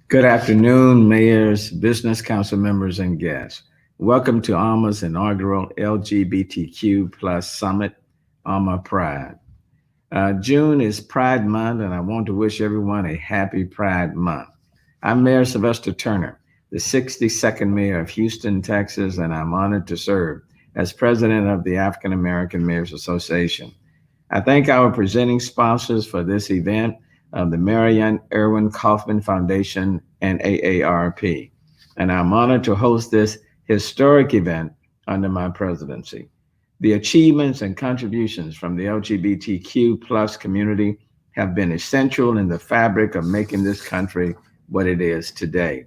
Good afternoon, mayors, business council members, and guests. Welcome to AAMA's inaugural LGBTQ plus summit, AAMA Pride. June is Pride Month, and I want to wish everyone a happy Pride Month. I'm Mayor Sylvester Turner, the 62nd mayor of Houston, Texas, and I'm honored to serve as president of the African American Mayors Association. I thank our presenting sponsors for this event, the Marian Irwin Kaufman Foundation and AARP. And I'm honored to host this historic event under my presidency. The achievements and contributions from the LGBTQ plus community have been essential in the fabric of making this country what it is today.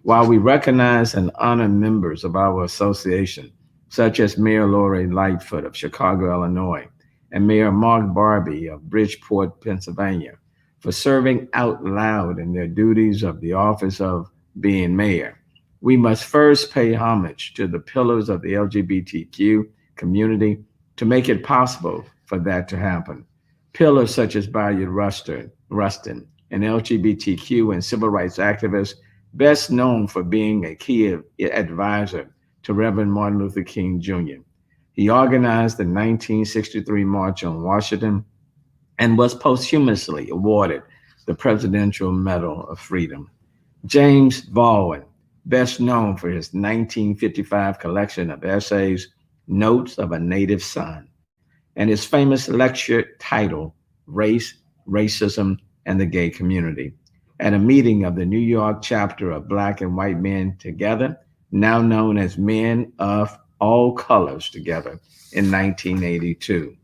While we recognize and honor members of our association, such as Mayor Laurie Lightfoot of Chicago, Illinois, and Mayor Mark Barbie of Bridgeport, Pennsylvania, for serving out loud in their duties of the office of being mayor. We must first pay homage to the pillars of the LGBTQ community to make it possible for that to happen. Pillars such as Bayard Rustin, an LGBTQ and civil rights activist best known for being a key advisor to Reverend Martin Luther King Jr. He organized the 1963 March on Washington and was posthumously awarded the Presidential Medal of Freedom. James Baldwin, best known for his 1955 collection of essays, Notes of a Native Son, and his famous lecture titled Race, Racism, and the Gay Community, at a meeting of the New York chapter of Black and White Men Together, now known as Men of All Colors Together, in 1982.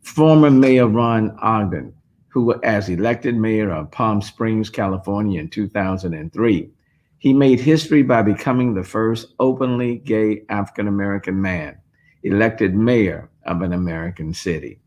Former Mayor Ron Ogden, who as elected mayor of Palm Springs, California in 2003, he made history by becoming the first openly gay African American man elected mayor of an American city.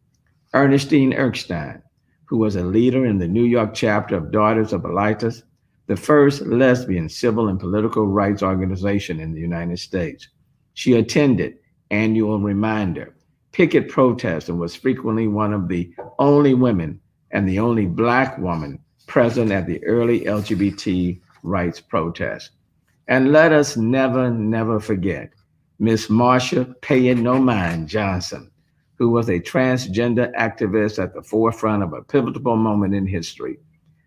Ernestine Erskine, who was a leader in the New York chapter of Daughters of Elitas, the first lesbian civil and political rights organization in the United States. She attended annual reminder, picket protests, and was frequently one of the only women and the only Black woman present at the early LGBT rights protests. And let us never forget Miss Marsha Pay It No Mind Johnson, who was a transgender activist at the forefront of a pivotal moment in history,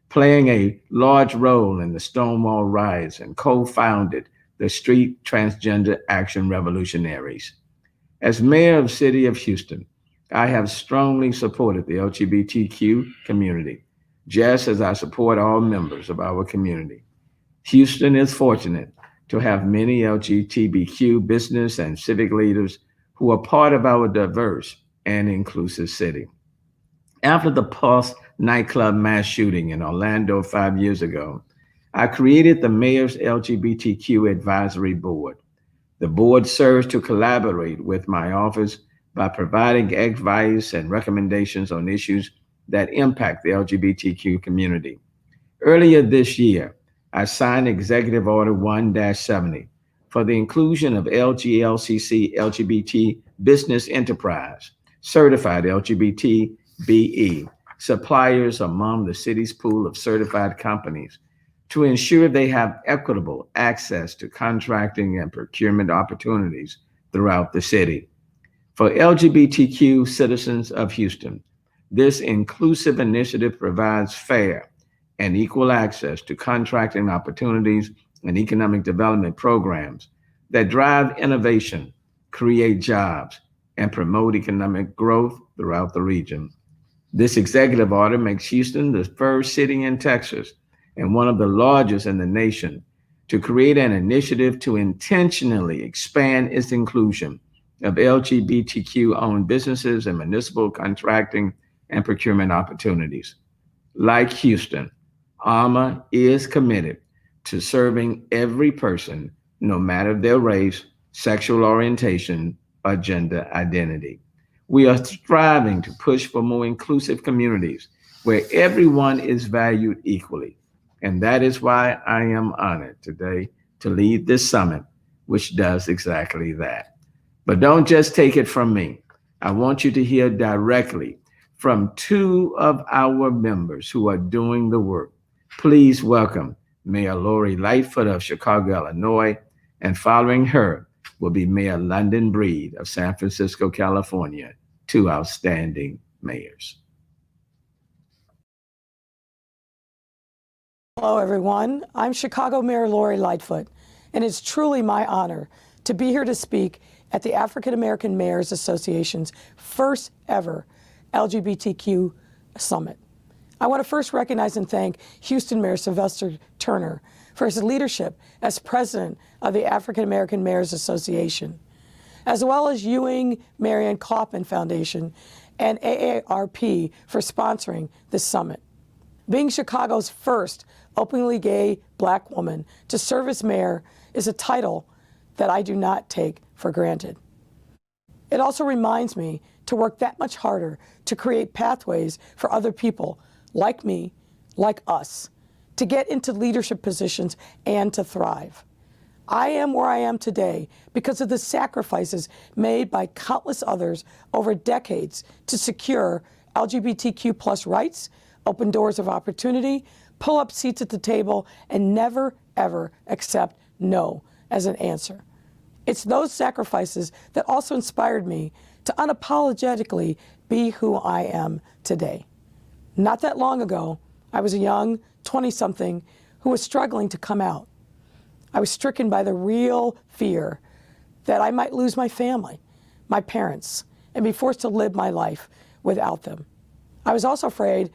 playing a large role in the Stonewall riots and co-founded the Street Transgender Action Revolutionaries. As mayor of the city of Houston, I have strongly supported the LGBTQ community, just as I support all members of our community. Houston is fortunate to have many LGBTQ business and civic leaders who are part of our diverse and inclusive city. After the Pulse nightclub mass shooting in Orlando 5 years ago, I created the Mayor's LGBTQ Advisory Board. The board serves to collaborate with my office by providing advice and recommendations on issues that impact the LGBTQ community. Earlier this year, I signed Executive Order 1-70 for the inclusion of LGLCC LGBT Business Enterprise, certified LGBT BE, suppliers among the city's pool of certified companies to ensure they have equitable access to contracting and procurement opportunities throughout the city. For LGBTQ citizens of Houston, this inclusive initiative provides fair and equal access to contracting opportunities and economic development programs that drive innovation, create jobs, and promote economic growth throughout the region. This executive order makes Houston the first city in Texas and one of the largest in the nation to create an initiative to intentionally expand its inclusion of LGBTQ owned businesses and municipal contracting and procurement opportunities. Like Houston, AAMA is committed to serving every person, no matter their race, sexual orientation, or gender identity. We are striving to push for more inclusive communities where everyone is valued equally. And that is why I am honored today to lead this summit, which does exactly that. But don't just take it from me. I want you to hear directly from two of our members who are doing the work. Please welcome Mayor Laurie Lightfoot of Chicago, Illinois, and following her will be Mayor London Breed of San Francisco, California, two outstanding mayors. Hello, everyone. I'm Chicago Mayor Laurie Lightfoot, and it's truly my honor to be here to speak at the African American Mayors Association's first ever LGBTQ Summit. I want to first recognize and thank Houston Mayor Sylvester Turner for his leadership as president of the African American Mayors Association, as well as Ewing Marion Kauffman Foundation and AARP for sponsoring this summit. Being Chicago's first openly gay Black woman to serve as mayor is a title that I do not take for granted. It also reminds me to work that much harder to create pathways for other people like me, like us, to get into leadership positions and to thrive. I am where I am today because of the sacrifices made by countless others over decades to secure LGBTQ plus rights, open doors of opportunity, pull up seats at the table, and never, ever accept no as an answer. It's those sacrifices that also inspired me to unapologetically be who I am today. Not that long ago, I was a young 20-something who was struggling to come out. I was stricken by the real fear that I might lose my family, my parents, and be forced to live my life without them. I was also afraid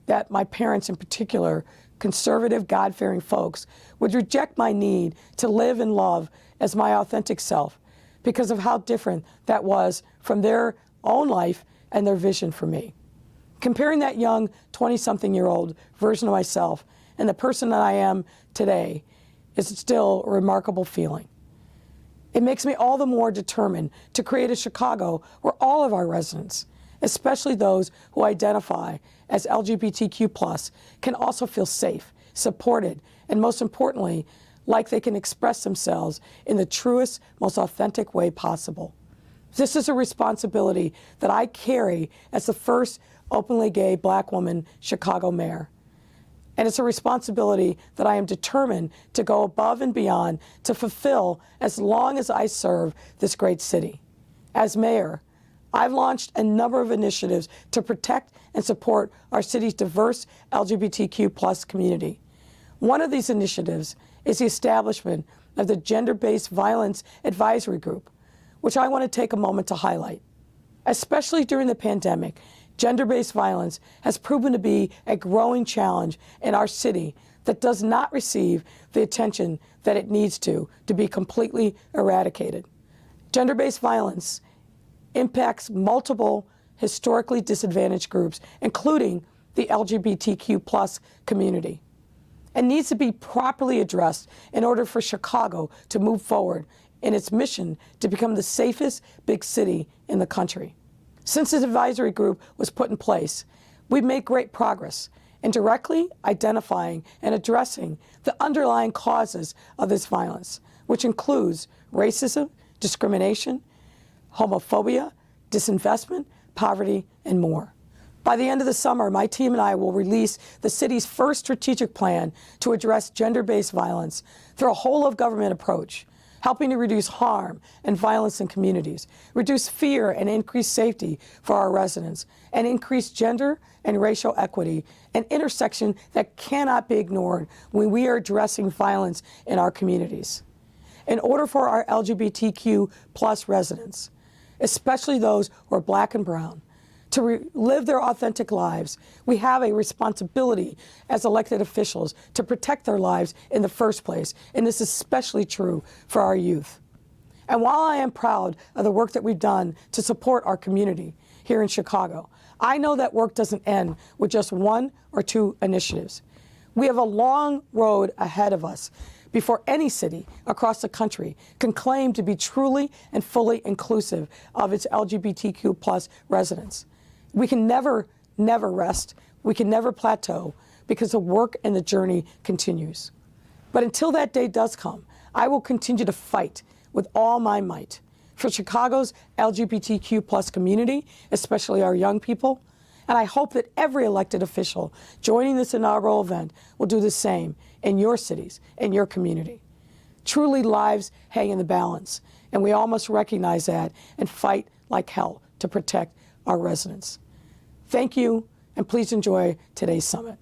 that my parents, in particular, conservative, God-fearing folks, would reject my need to live and love as my authentic self because of how different that was from their own life and their vision for me. Comparing that young 20-something-year-old version of myself and the person that I am today is still a remarkable feeling. It makes me all the more determined to create a Chicago where all of our residents, especially those who identify as LGBTQ+, can also feel safe, supported, and most importantly, like they can express themselves in the truest, most authentic way possible. This is a responsibility that I carry as the first openly gay Black woman Chicago mayor. And it's a responsibility that I am determined to go above and beyond to fulfill as long as I serve this great city. As mayor, I've launched a number of initiatives to protect and support our city's diverse LGBTQ+ community. One of these initiatives is the establishment of the Gender-Based Violence Advisory Group, which I want to take a moment to highlight. Especially during the pandemic, gender-based violence has proven to be a growing challenge in our city that does not receive the attention that it needs to be completely eradicated. Gender-based violence impacts multiple historically disadvantaged groups, including the LGBTQ+ community, and needs to be properly addressed in order for Chicago to move forward in its mission to become the safest big city in the country. Since this advisory group was put in place, we've made great progress in directly identifying and addressing the underlying causes of this violence, which includes racism, discrimination, homophobia, disinvestment, poverty, and more. By the end of the summer, my team and I will release the city's first strategic plan to address gender-based violence through a whole-of-government approach, helping to reduce harm and violence in communities, reduce fear and increase safety for our residents, and increase gender and racial equity, an intersection that cannot be ignored when we are addressing violence in our communities. In order for our LGBTQ+ residents, especially those who are Black and brown, to live their authentic lives, we have a responsibility as elected officials to protect their lives in the first place, and this is especially true for our youth. And while I am proud of the work that we've done to support our community here in Chicago, I know that work doesn't end with just one or two initiatives. We have a long road ahead of us before any city across the country can claim to be truly and fully inclusive of its LGBTQ+ residents. We can never rest. We can never plateau because the work and the journey continues. But until that day does come, I will continue to fight with all my might for Chicago's LGBTQ+ community, especially our young people, And I hope that every elected official joining this inaugural event will do the same in your cities, in your community. Truly, lives hang in the balance, and we all must recognize that and fight like hell to protect our residents. Thank you, and please enjoy today's summit.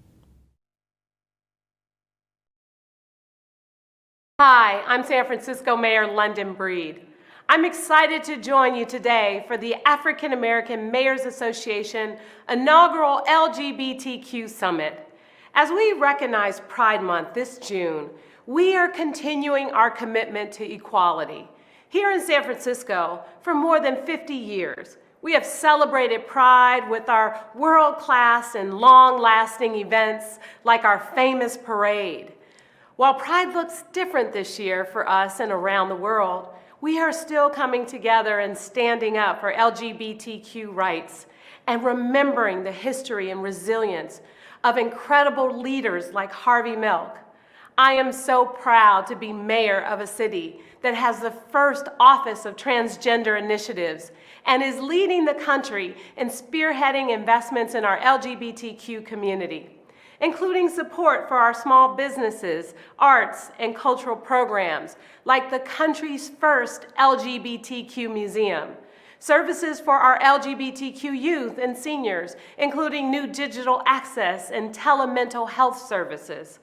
Hi, I'm San Francisco Mayor London Breed. I'm excited to join you today for the African American Mayors Association Inaugural LGBTQ Summit. As we recognize Pride Month this June, we are continuing our commitment to equality. Here in San Francisco, for more than 50 years, we have celebrated Pride with our world-class and long-lasting events like our famous parade. While Pride looks different this year for us and around the world, we are still coming together and standing up for LGBTQ rights and remembering the history and resilience of incredible leaders like Harvey Milk. I am so proud to be mayor of a city that has the first office of transgender initiatives and is leading the country in spearheading investments in our LGBTQ community, including support for our small businesses, arts, and cultural programs, like the country's first LGBTQ museum, services for our LGBTQ youth and seniors, including new digital access and telemental health services,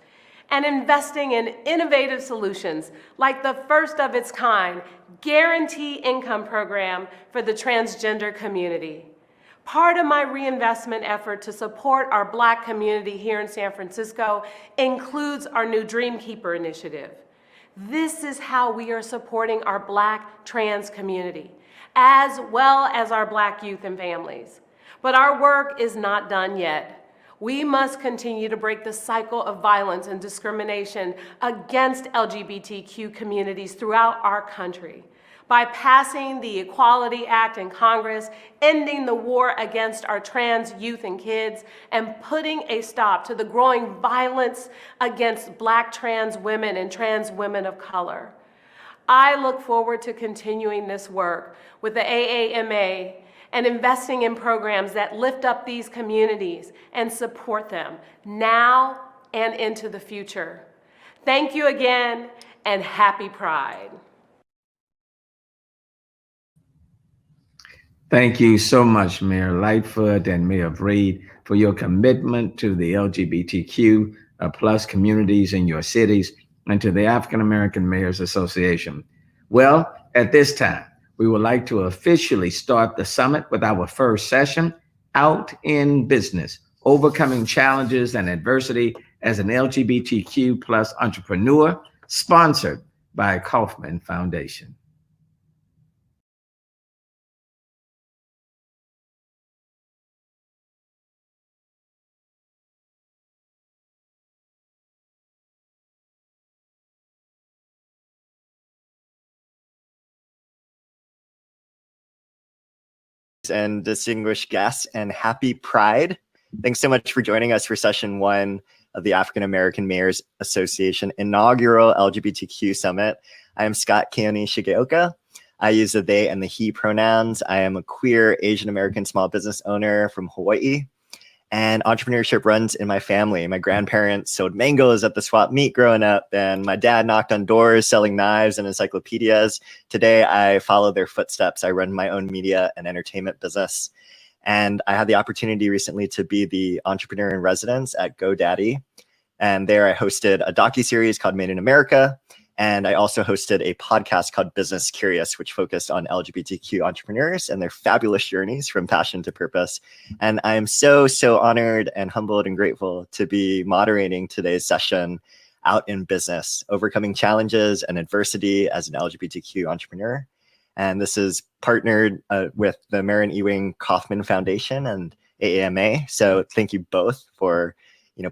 and investing in innovative solutions like the first of its kind guarantee income program for the transgender community. Part of my reinvestment effort to support our Black community here in San Francisco includes our new Dreamkeeper initiative. This is how we are supporting our Black trans community, as well as our Black youth and families. But our work is not done yet. We must continue to break the cycle of violence and discrimination against LGBTQ communities throughout our country by passing the Equality Act in Congress, ending the war against our trans youth and kids, and putting a stop to the growing violence against Black trans women and trans women of color. I look forward to continuing this work with the AAMA and investing in programs that lift up these communities and support them now and into the future. Thank you again, and happy Pride. Thank you so much, Mayor Lightfoot and Mayor Breed, for your commitment to the LGBTQ plus communities in your cities and to the African American Mayors Association. Well, at this time, we would like to officially start the summit with our first session, Out in Business, Overcoming Challenges and Adversity as an LGBTQ plus Entrepreneur, sponsored by Kaufman Foundation. And distinguished guests, and happy Pride. Thanks so much for joining us for session 1 of the African American Mayors Association Inaugural LGBTQ Summit. I am Scott Keone Shigeoka. I use the they and the he pronouns. I am a queer Asian American small business owner from Hawaii, and entrepreneurship runs in my family. My grandparents sowed mangoes at the swap meet growing up, and my dad knocked on doors selling knives and encyclopedias. Today, I follow their footsteps. I run my own media and entertainment business. And I had the opportunity recently to be the entrepreneur in residence at GoDaddy. And there I hosted a docuseries called Made in America. And I also hosted a podcast called Business Curious, which focused on LGBTQ entrepreneurs and their fabulous journeys from passion to purpose. And I am so, so honored and humbled and grateful to be moderating today's session, Out in Business, Overcoming Challenges and Adversity as an LGBTQ Entrepreneur. And this is partnered with the Marion Ewing Kaufman Foundation and AAMA. So thank you both for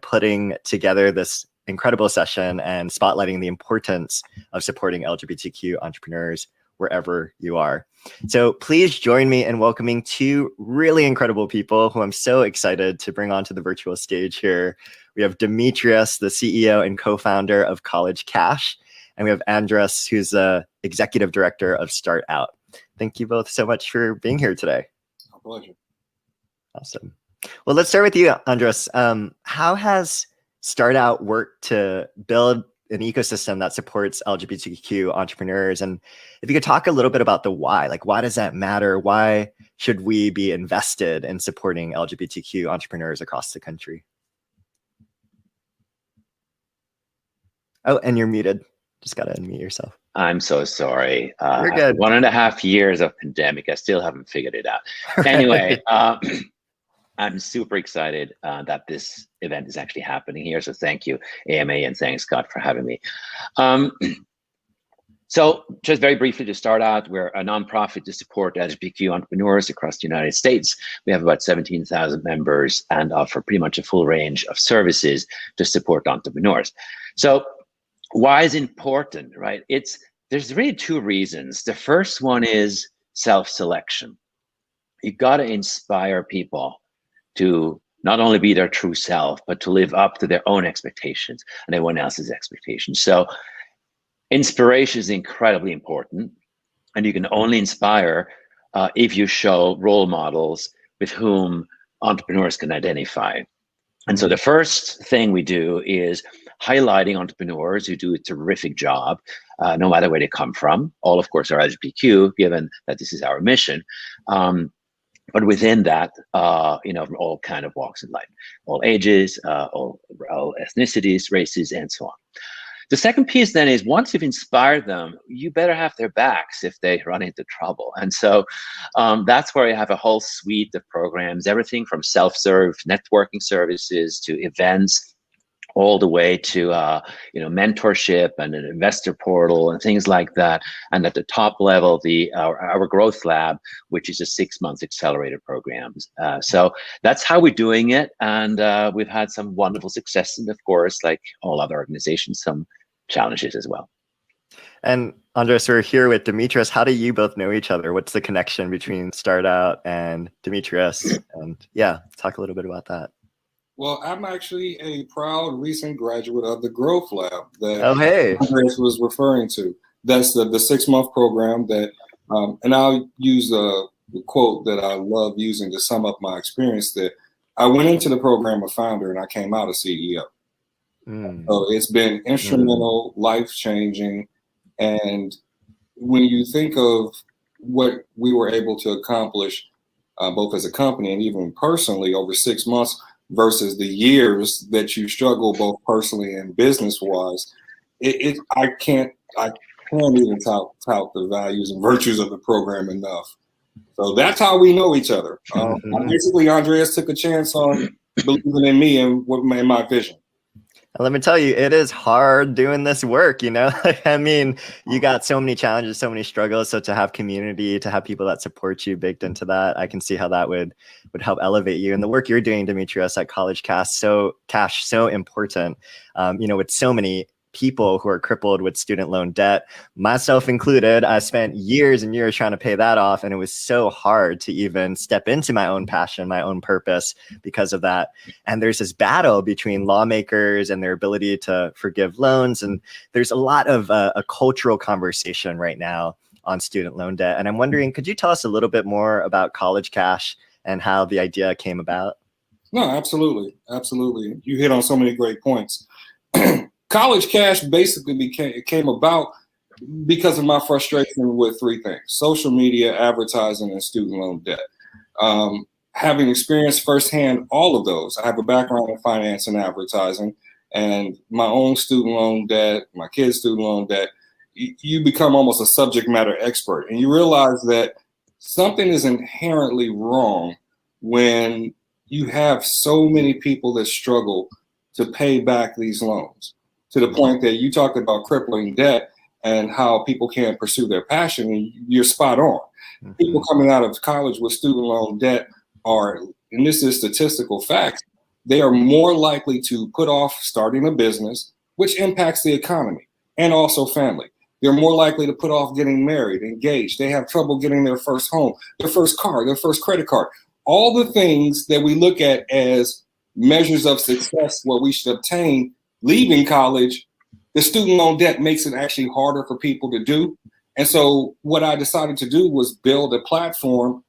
putting together this incredible session and spotlighting the importance of supporting LGBTQ entrepreneurs wherever you are. So please join me in welcoming 2 really incredible people who I'm so excited to bring onto the virtual stage here. We have Demetrius, the CEO and co-founder of College Cash, and we have Andres, who's the executive director of Start Out. Thank you both so much for being here today. My pleasure. Awesome. Well, let's start with you, Andres. How has Start Out worked to build an ecosystem that supports LGBTQ entrepreneurs? And if you could talk a little bit about the why, like why does that matter? Why should we be invested in supporting LGBTQ entrepreneurs across the country? Oh, and you're muted. Just got to unmute yourself. I'm so sorry. You're good. 1.5 years of pandemic, I still haven't figured it out. Anyway, I'm super excited that this event is actually happening here. So thank you, AAMA, and thanks, Scott, for having me. So just very briefly to start out, we're a nonprofit to support LGBTQ entrepreneurs across the United States. We have about 17,000 members and offer pretty much a full range of services to support entrepreneurs. So why is it important, right? There's really two reasons. The first one is self-selection. You got to inspire people to not only be their true self, but to live up to their own expectations and everyone else's expectations. So inspiration is incredibly important, and you can only inspire if you show role models with whom entrepreneurs can identify. And so the first thing we do is highlighting entrepreneurs who do a terrific job, no matter where they come from. All, of course, are LGBTQ, given that this is our mission. But within that, from all kind of walks of life, all ages, all ethnicities, races, and so on. The second piece then is once you've inspired them, you better have their backs if they run into trouble. And so that's where you have a whole suite of programs, everything from self-serve networking services to events, all the way to mentorship and an investor portal and things like that. And at the top level, our growth lab, which is a 6-month accelerated programs. So that's how we're doing it. And we've had some wonderful success. And of course, like all other organizations, some challenges as well. And Andres, we're here with Demetrius. How do you both know each other? What's the connection between Start Out and Demetrius? And yeah, talk a little bit about that. Well, I'm actually a proud recent graduate of the Growth Lab that Andres was referring to. That's the 6-month program that, and I'll use a quote that I love using to sum up my experience, that I went into the program a founder and I came out a CEO. So it's been instrumental, life-changing. And when you think of what we were able to accomplish, both as a company and even personally over 6 months, versus the years that you struggle both personally and business-wise, I can't even tout the values and virtues of the program enough. So that's how we know each other. Basically, Andreas took a chance on believing in me and in my vision. Let me tell you, it is hard doing this work, I mean, you got so many challenges, so many struggles. So to have community, to have people that support you baked into that, I can see how that would help elevate you. And the work you're doing, Demetrius, at College Cash, so important, with so many people who are crippled with student loan debt, myself included. I spent years and years trying to pay that off, and it was so hard to even step into my own passion, my own purpose because of that. And there's this battle between lawmakers and their ability to forgive loans, and there's a lot of a cultural conversation right now on student loan debt. And I'm wondering, could you tell us a little bit more about College Cash and how the idea came about? No, absolutely. You hit on so many great points. College Cash basically came about because of my frustration with 3 things: social media, advertising, and student loan debt. Having experienced firsthand all of those, I have a background in finance and advertising, and my own student loan debt, my kids' student loan debt, you become almost a subject matter expert. And you realize that something is inherently wrong when you have so many people that struggle to pay back these loans, to the point that you talked about crippling debt and how people can't pursue their passion. And you're spot on. People coming out of college with student loan debt are, and this is statistical fact, they are more likely to put off starting a business, which impacts the economy and also family. They're more likely to put off getting married, engaged. They have trouble getting their first home, their first car, their first credit card. All the things that we look at as measures of success, what we should obtain leaving college, the student loan debt makes it actually harder for people to do. And so what I decided to do was build a platform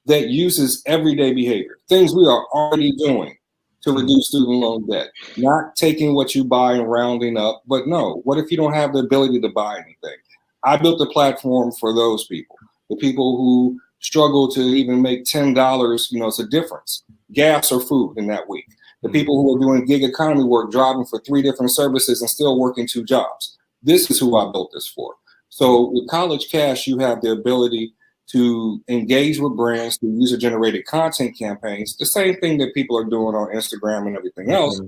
that uses everyday behavior, things we are already doing to reduce student loan debt, not taking what you buy and rounding up, but no, what if you don't have the ability to buy anything? I built a platform for those people, the people who struggle to even make $10, it's a difference, gas or food in that week. The people who are doing gig economy work, driving for 3 different services and still working 2 jobs. This is who I built this for. So with College Cash, you have the ability to engage with brands through user-generated content campaigns, the same thing that people are doing on Instagram and everything else.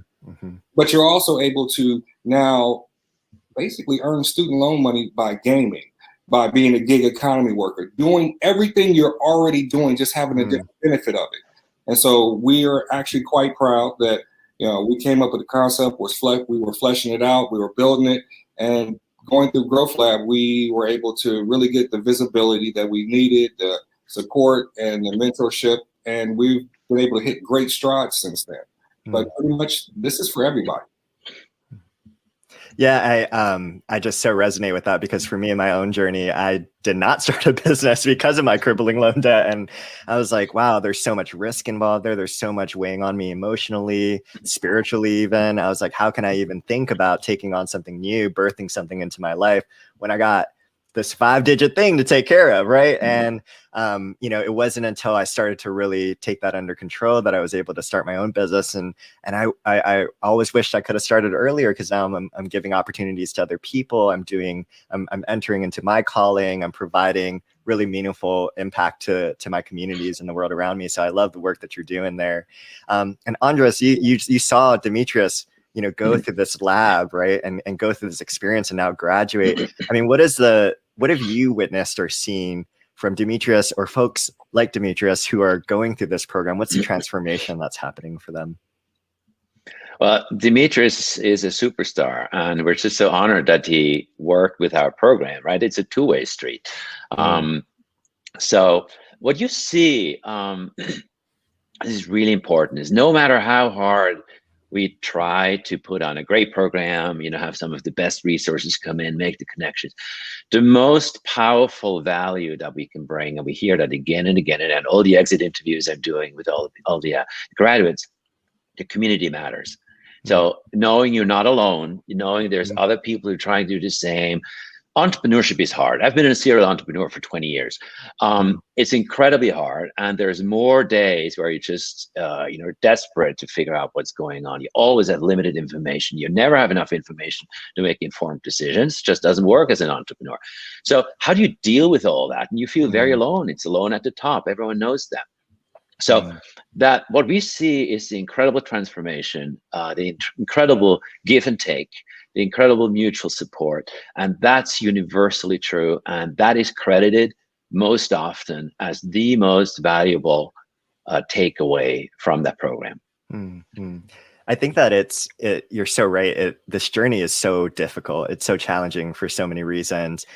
But you're also able to now basically earn student loan money by gaming, by being a gig economy worker, doing everything you're already doing, just having a different benefit of it. And so we are actually quite proud that we came up with the concept, we were fleshing it out, we were building it, and going through Growth Lab, we were able to really get the visibility that we needed, the support and the mentorship, and we've been able to hit great strides since then. But pretty much this is for everybody. Yeah, I just so resonate with that, because for me in my own journey, I did not start a business because of my crippling loan debt. And I was like, wow, there's so much risk involved there. There's so much weighing on me emotionally, spiritually even. I was like, how can I even think about taking on something new, birthing something into my life when I got this 5-digit thing to take care of, right? And it wasn't until I started to really take that under control that I was able to start my own business. And I always wished I could have started earlier, because now I'm giving opportunities to other people. I'm entering into my calling. I'm providing really meaningful impact to my communities and the world around me. So I love the work that you're doing there. And Andres, you saw Demetrius go through this lab, right? And go through this experience and now graduate. I mean, what have you witnessed or seen from Demetrius or folks like Demetrius who are going through this program? What's the transformation that's happening for them? Well, Demetrius is a superstar, and we're just so honored that he worked with our program, right? It's a two-way street. So what you see, this is really important, is no matter how hard we try to put on a great program, have some of the best resources come in, make the connections. The most powerful value that we can bring, and we hear that again and again, and all the exit interviews I'm doing with all the graduates, the community matters. So knowing you're not alone, knowing there's other people who are trying to do the same. Entrepreneurship is hard. I've been a serial entrepreneur for 20 years. It's incredibly hard, and there's more days where you just, desperate to figure out what's going on. You always have limited information. You never have enough information to make informed decisions. It just doesn't work as an entrepreneur. So how do you deal with all that? And you feel very alone. It's alone at the top. Everyone knows that. So that what we see is the incredible transformation, the incredible give and take, the incredible mutual support, and that's universally true, and that is credited most often as the most valuable takeaway from that program. I think that you're so right. This journey is so difficult. It's so challenging for so many reasons.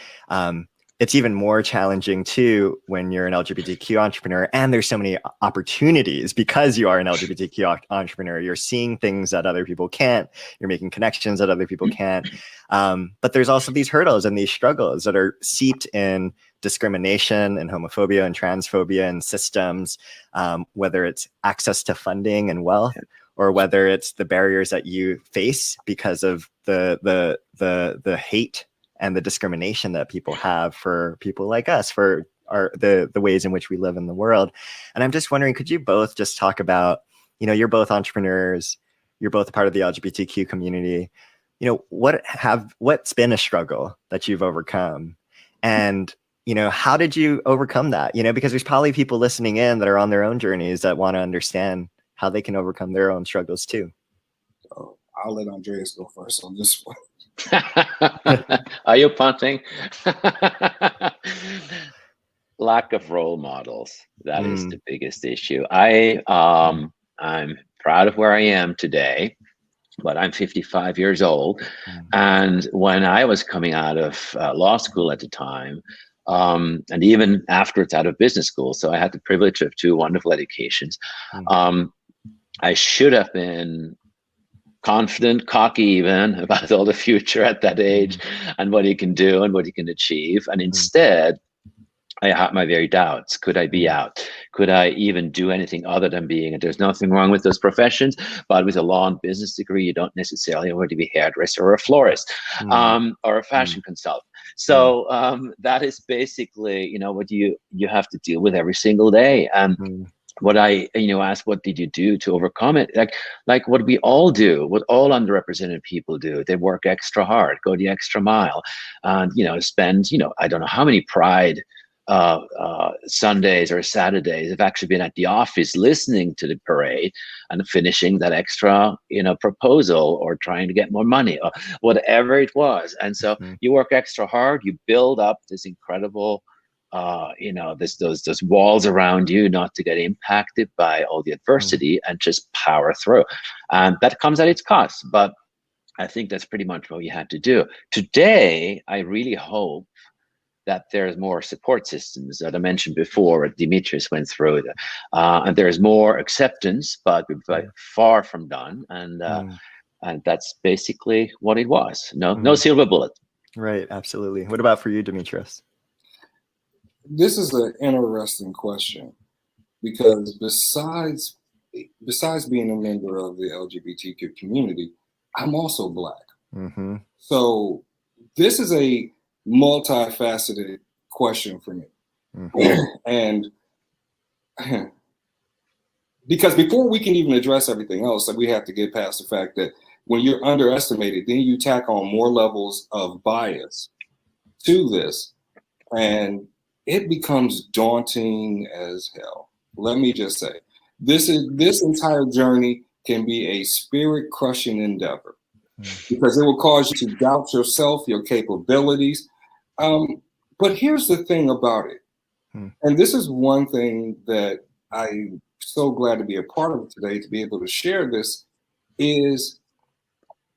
It's even more challenging too when you're an LGBTQ entrepreneur, and there's so many opportunities because you are an LGBTQ entrepreneur. You're seeing things that other people can't. You're making connections that other people can't. But there's also these hurdles and these struggles that are seeped in discrimination and homophobia and transphobia and systems, whether it's access to funding and wealth, or whether it's the barriers that you face because of the hate and the discrimination that people have for people like us, for the ways in which we live in the world. And I'm just wondering, could you both just talk about, you're both entrepreneurs, you're both a part of the LGBTQ community, what's been a struggle that you've overcome? And, how did you overcome that? Because there's probably people listening in that are on their own journeys that want to understand how they can overcome their own struggles too. I'll let Andreas go first on this one. Are you punting? Lack of role models. That is the biggest issue. I'm proud of where I am today, but I'm 55 years old. And when I was coming out of law school at the time, and even afterwards out of business school, so I had the privilege of 2 wonderful educations, I should have been confident, cocky even, about all the future at that age and what he can do and what he can achieve. And instead, I had my very doubts. Could I be out? Could I even do anything other than being, and there's nothing wrong with those professions, but with a law and business degree, you don't necessarily want to be a hairdresser or a florist, or a fashion consultant. So that is basically, you know, what you have to deal with every single day. And what I, you know, asked, what did you do to overcome it? Like what we all do, what all underrepresented people do. They work extra hard, go the extra mile, and, you know, spend, you know, I don't know how many Pride Sundays or Saturdays have actually been at the office listening to the parade and finishing that extra, you know, proposal or trying to get more money or whatever it was. And so you work extra hard, you build up this incredible, you know, those walls around you not to get impacted by all the adversity and just power through. And that comes at its cost. But I think that's pretty much what you had to do. Today, I really hope that there's more support systems that I mentioned before, what Dimitris went through, and there's more acceptance, but we're far from done. And that's basically what it was. No silver bullet. Right, absolutely. What about for you, Dimitris? This is an interesting question because besides being a member of the LGBTQ community, I'm also Black. So this is a multifaceted question for me. And because before we can even address everything else, we have to get past the fact that when you're underestimated, then you tack on more levels of bias to this, and it becomes daunting as hell. Let me just say, this entire journey can be a spirit-crushing endeavor because it will cause you to doubt yourself, your capabilities. But here's the thing about it, and this is one thing that I'm so glad to be a part of today, to be able to share this, is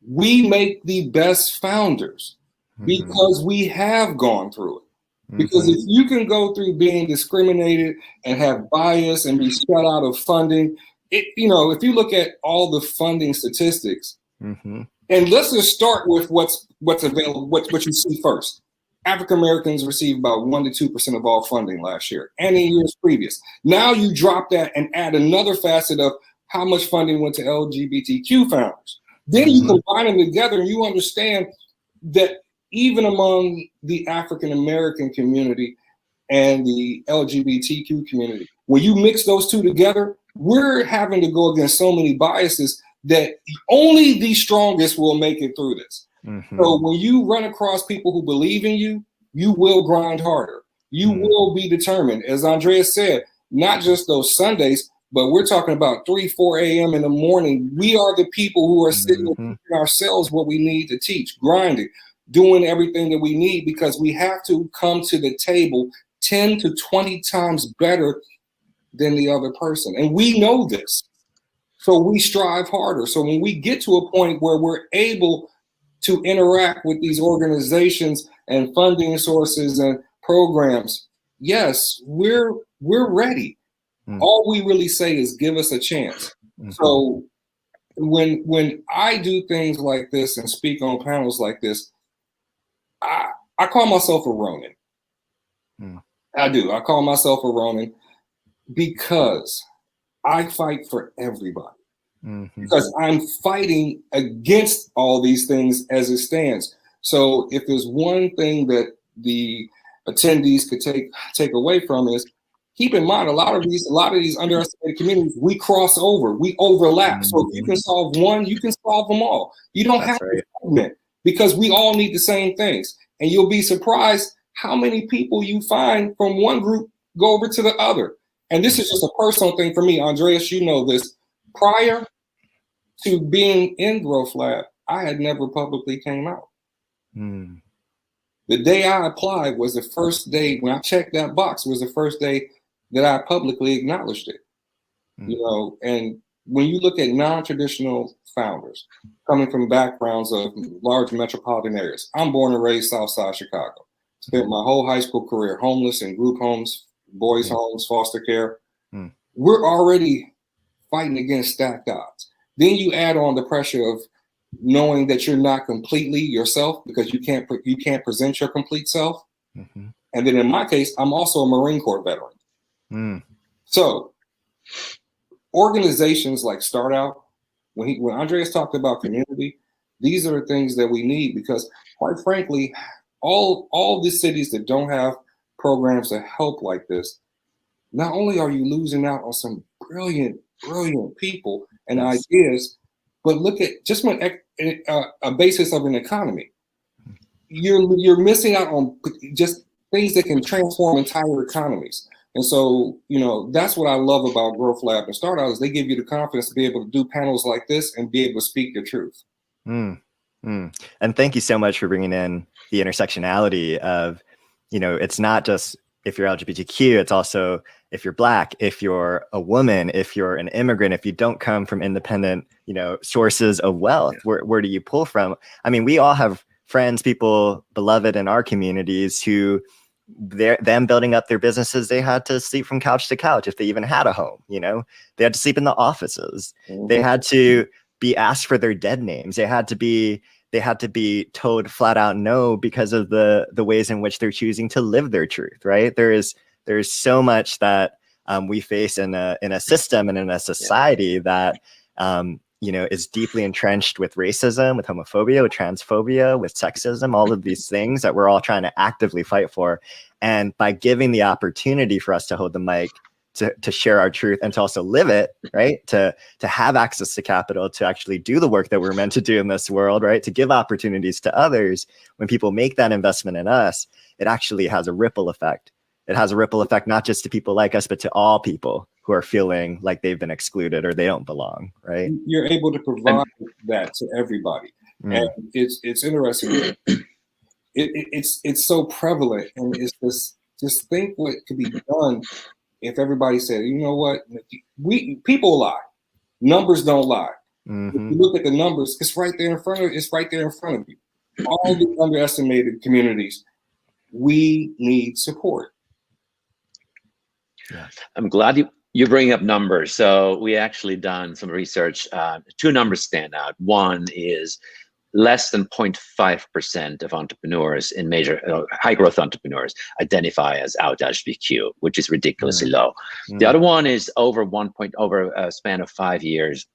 we make the best founders because we have gone through it. Because if you can go through being discriminated and have bias and be shut out of funding, you know, if you look at all the funding statistics, and let's just start with what's available, what you see first. African Americans received about 1 to 2% of all funding last year and in years previous. Now you drop that and add another facet of how much funding went to LGBTQ founders. Then you combine them together and you understand that even among the African American community and the LGBTQ community, when you mix those two together, we're having to go against so many biases that only the strongest will make it through this. So when you run across people who believe in you, you will grind harder. You will be determined. As Andreas said, not just those Sundays, but we're talking about 3, 4 a.m. in the morning. We are the people who are sitting and teaching ourselves what we need to teach, grinding, doing everything that we need, because we have to come to the table 10 to 20 times better than the other person. And we know this. So we strive harder. So when we get to a point where we're able to interact with these organizations and funding sources and programs, yes, we're ready. All we really say is give us a chance. So when I do things like this and speak on panels like this, I call myself a Ronin. I do. I call myself a Ronin because I fight for everybody. Because I'm fighting against all these things as it stands. So if there's one thing that the attendees could take away from is, keep in mind, a lot of these underestimated communities, we cross over, we overlap. So if you can solve one, you can solve them all. You don't have to segment, because we all need the same things. And you'll be surprised how many people you find from one group go over to the other. And this is just a personal thing for me. Andreas, you know this. Prior to being in Growth Lab, I had never publicly came out. The day I applied was the first day, when I checked that box, was the first day that I publicly acknowledged it. You know, and when you look at non-traditional founders coming from backgrounds of large metropolitan areas, I'm born and raised Southside Chicago. Spent my whole high school career homeless in group homes, boys' homes, foster care. We're already fighting against stacked odds. Then you add on the pressure of knowing that you're not completely yourself because you can't present your complete self. And then in my case, I'm also a Marine Corps veteran. So organizations like Start Out, when Andreas talked about community, these are the things that we need, because quite frankly, all the cities that don't have programs that help like this, not only are you losing out on some brilliant people and ideas, but look at just when a basis of an economy, you're missing out on just things that can transform entire economies. And so, that's what I love about Growth Lab and Start Out, is they give you the confidence to be able to do panels like this and be able to speak the truth. And thank you so much for bringing in the intersectionality of, it's not just if you're LGBTQ, it's also if you're Black, if you're a woman, if you're an immigrant, if you don't come from independent, sources of wealth, where do you pull from? I mean, we all have friends, people beloved in our communities who them building up their businesses, they had to sleep from couch to couch if they even had a home. They had to sleep in the offices. They had to be asked for their dead names. They had to be told flat out no because of the ways in which they're choosing to live their truth. Right? There's so much that we face in a system and in a society that is deeply entrenched with racism, with homophobia, with transphobia, with sexism, all of these things that we're all trying to actively fight for. And by giving the opportunity for us to hold the mic, to share our truth, and to also live it, right? To have access to capital, to actually do the work that we're meant to do in this world, right? To give opportunities to others. When people make that investment in us, it actually has a ripple effect. It has a ripple effect, not just to people like us, but to all people who are feeling like they've been excluded or they don't belong, right? You're able to provide that to everybody. And it's interesting. It's so prevalent, and it's just think what could be done if everybody said, you know what, people lie, numbers don't lie. If you look at the numbers, it's right there in front of you. All the underestimated communities, we need support. Yeah. I'm glad you're bringing up numbers. So we actually done some research. Two numbers stand out. One is less than 0.5% of entrepreneurs in major high growth entrepreneurs identify as out LGBTQ, which is ridiculously low. The other one is over a span of 5 years,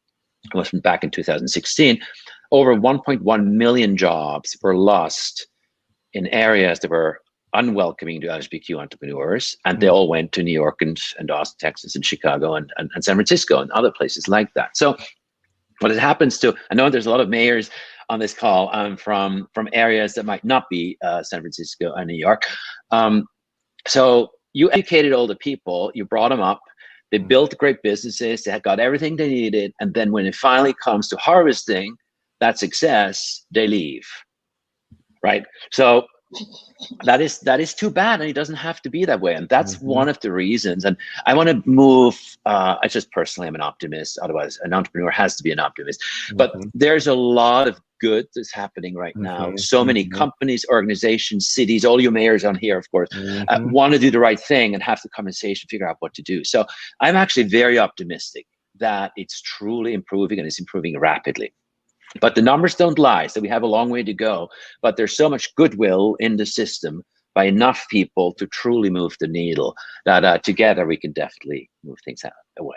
it was from back in 2016, over 1.1 million jobs were lost in areas that were unwelcoming to LGBTQ entrepreneurs, and they all went to New York and Austin, Texas, and Chicago and San Francisco and other places like that. So what it happens to, I know there's a lot of mayors on this call from areas that might not be San Francisco and New York. So you educated all the people, you brought them up, they built great businesses, they had got everything they needed, and then when it finally comes to harvesting that success, they leave, right? So that is too bad, and it doesn't have to be that way, and that's one of the reasons. And I want to move, I just personally am an optimist, otherwise an entrepreneur has to be an optimist, but there's a lot of good that's happening right now. So many companies, organizations, cities, all you mayors on here, of course, want to do the right thing and have the conversation, figure out what to do. So I'm actually very optimistic that it's truly improving, and it's improving rapidly. But the numbers don't lie, so we have a long way to go. But there's so much goodwill in the system by enough people to truly move the needle that together we can definitely move things away.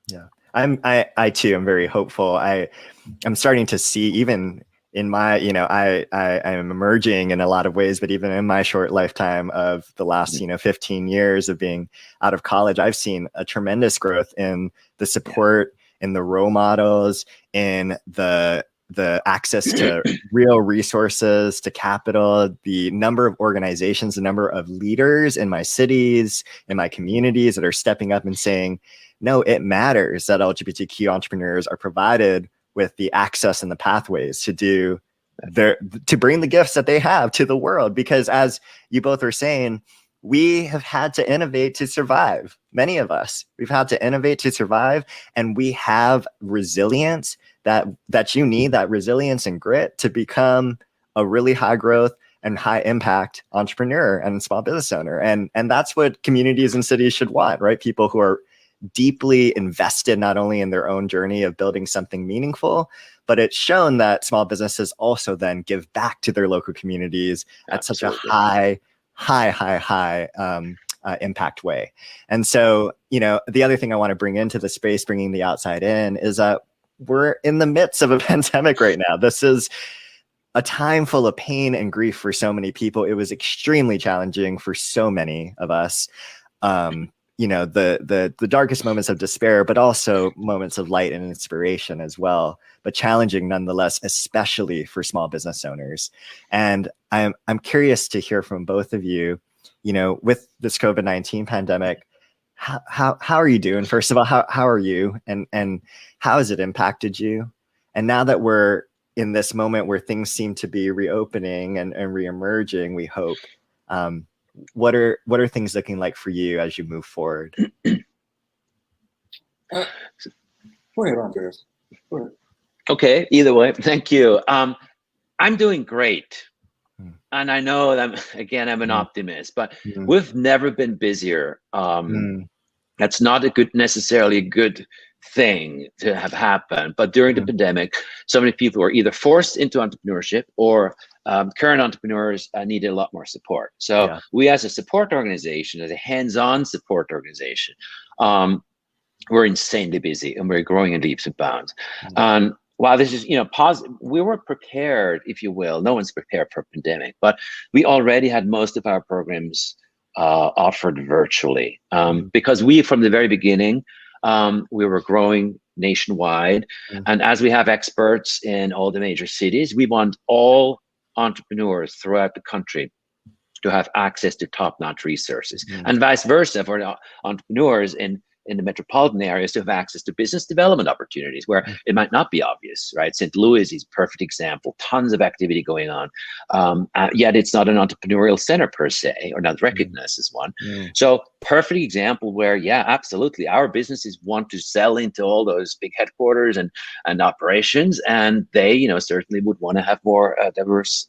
Yeah, I too am very hopeful. I'm starting to see, even in my, I am emerging in a lot of ways, but even in my short lifetime of the last, 15 years of being out of college, I've seen a tremendous growth in the support, in the role models, in the access to real resources, to capital, the number of organizations, the number of leaders in my cities, in my communities that are stepping up and saying, no, it matters that LGBTQ entrepreneurs are provided with the access and the pathways to bring the gifts that they have to the world. Because as you both are saying, we have had to innovate to survive. Many of us, we've had to innovate to survive, and we have resilience that you need, that resilience and grit to become a really high growth and high impact entrepreneur and small business owner. And that's what communities and cities should want, right? People who are deeply invested not only in their own journey of building something meaningful, but it's shown that small businesses also then give back to their local communities at such a high impact way. And so, you know, the other thing I want to bring into the space, bringing the outside in, is that we're in the midst of a pandemic right now. This is a time full of pain and grief for so many people. It was extremely challenging for so many of us. You know, the darkest moments of despair, but also moments of light and inspiration as well, but challenging nonetheless, especially for small business owners. And I'm curious to hear from both of you, you know, with this COVID-19 pandemic, how are you doing? First of all, how are you, and how has it impacted you? And now that we're in this moment where things seem to be reopening and reemerging, we hope, what are things looking like for you as you move forward? Go ahead, Andres. Go ahead. Okay, either way, thank you. I'm doing great. And I know that, again, I'm an optimist, but we've never been busier. That's not necessarily a good thing to have happen. But during the pandemic, so many people were either forced into entrepreneurship, or current entrepreneurs needed a lot more support. So we, as a support organization, as a hands-on support organization, we're insanely busy, and we're growing in leaps and bounds. And while this is, you know, positive, we were prepared, if you will. No one's prepared for a pandemic, but we already had most of our programs offered virtually, because we, from the very beginning, we were growing nationwide. And as we have experts in all the major cities, we want all entrepreneurs throughout the country to have access to top-notch resources, and vice versa for the entrepreneurs in the metropolitan areas to have access to business development opportunities where it might not be obvious, right? St. Louis is a perfect example, tons of activity going on, yet it's not an entrepreneurial center per se, or not recognized as one. So perfect example where, yeah, absolutely, our businesses want to sell into all those big headquarters and operations, and they, you know, certainly would want to have more diverse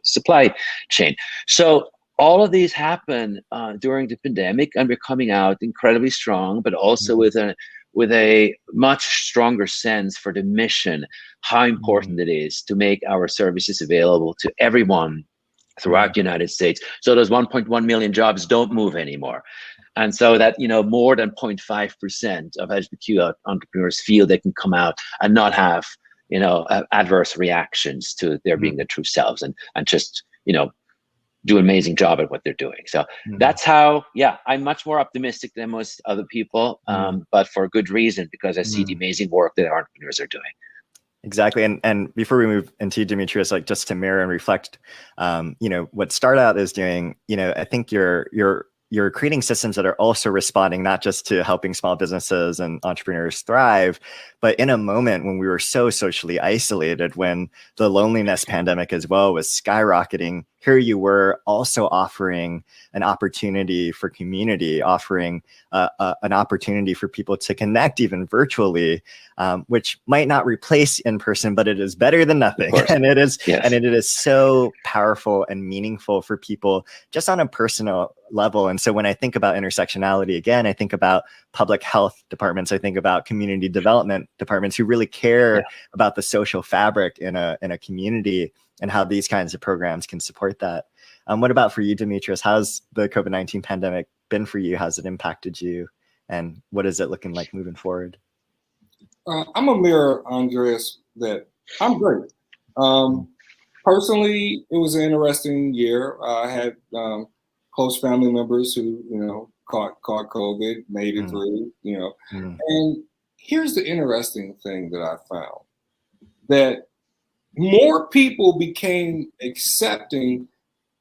supply chain. So all of these happen during the pandemic, and we're coming out incredibly strong, but also with a much stronger sense for the mission, how important it is to make our services available to everyone throughout the United States. So those 1.1 million jobs don't move anymore. And so that, you know, more than 0.5% of LGBTQ entrepreneurs feel they can come out and not have, you know, adverse reactions to their being their true selves, and just, you know, do an amazing job at what they're doing. So that's how, I'm much more optimistic than most other people, but for good reason, because I see the amazing work that our entrepreneurs are doing. Exactly. And before we move into Demetrius, like, just to mirror and reflect, you know, what Start Out is doing, you know, I think you're creating systems that are also responding not just to helping small businesses and entrepreneurs thrive, but in a moment when we were so socially isolated, when the loneliness pandemic as well was skyrocketing, here you were also offering an opportunity for community, offering an opportunity for people to connect even virtually, which might not replace in person, but it is better than nothing. And it is, and it is so powerful and meaningful for people just on a personal level. And so when I think about intersectionality, again, I think about public health departments, I think about community development departments who really care about the social fabric in a community, and how these kinds of programs can support that. What about for you, Demetrius? How's the COVID-19 pandemic been for you? How's it impacted you? And what is it looking like moving forward? I'm a mirror, Andres, that I'm great. Personally, it was an interesting year. I had close family members who, you know, caught COVID, made it through, you know. And here's the interesting thing that I found, that more people became accepting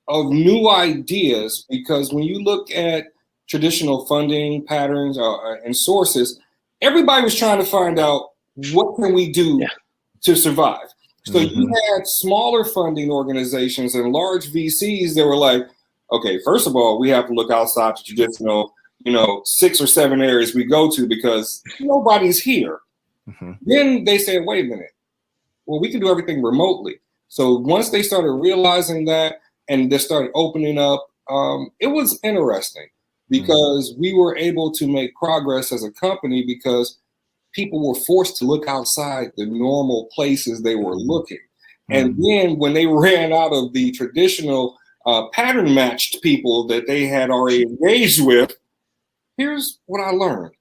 of new ideas, because when you look at traditional funding patterns and sources, everybody was trying to find out, what can we do to survive? So you had smaller funding organizations and large VCs that were like, okay, first of all, we have to look outside the traditional, you know, 6 or 7 areas we go to, because nobody's here. Then they said, wait a minute, well, we can do everything remotely. So once they started realizing that, and they started opening up, it was interesting, because we were able to make progress as a company, because people were forced to look outside the normal places they were looking. And then when they ran out of the traditional pattern matched people that they had already engaged with, here's what I learned.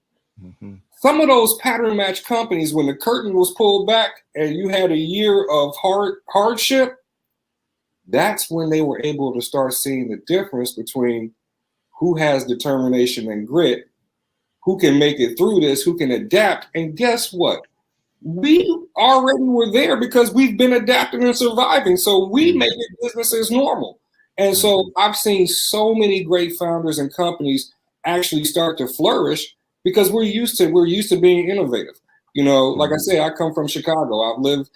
Some of those pattern match companies, when the curtain was pulled back and you had a year of hardship, that's when they were able to start seeing the difference between who has determination and grit, who can make it through this, who can adapt. And guess what? We already were there because we've been adapting and surviving. So we make it business as normal. And so I've seen so many great founders and companies actually start to flourish because we're used to being innovative. You know, like I say, I come from Chicago. I've lived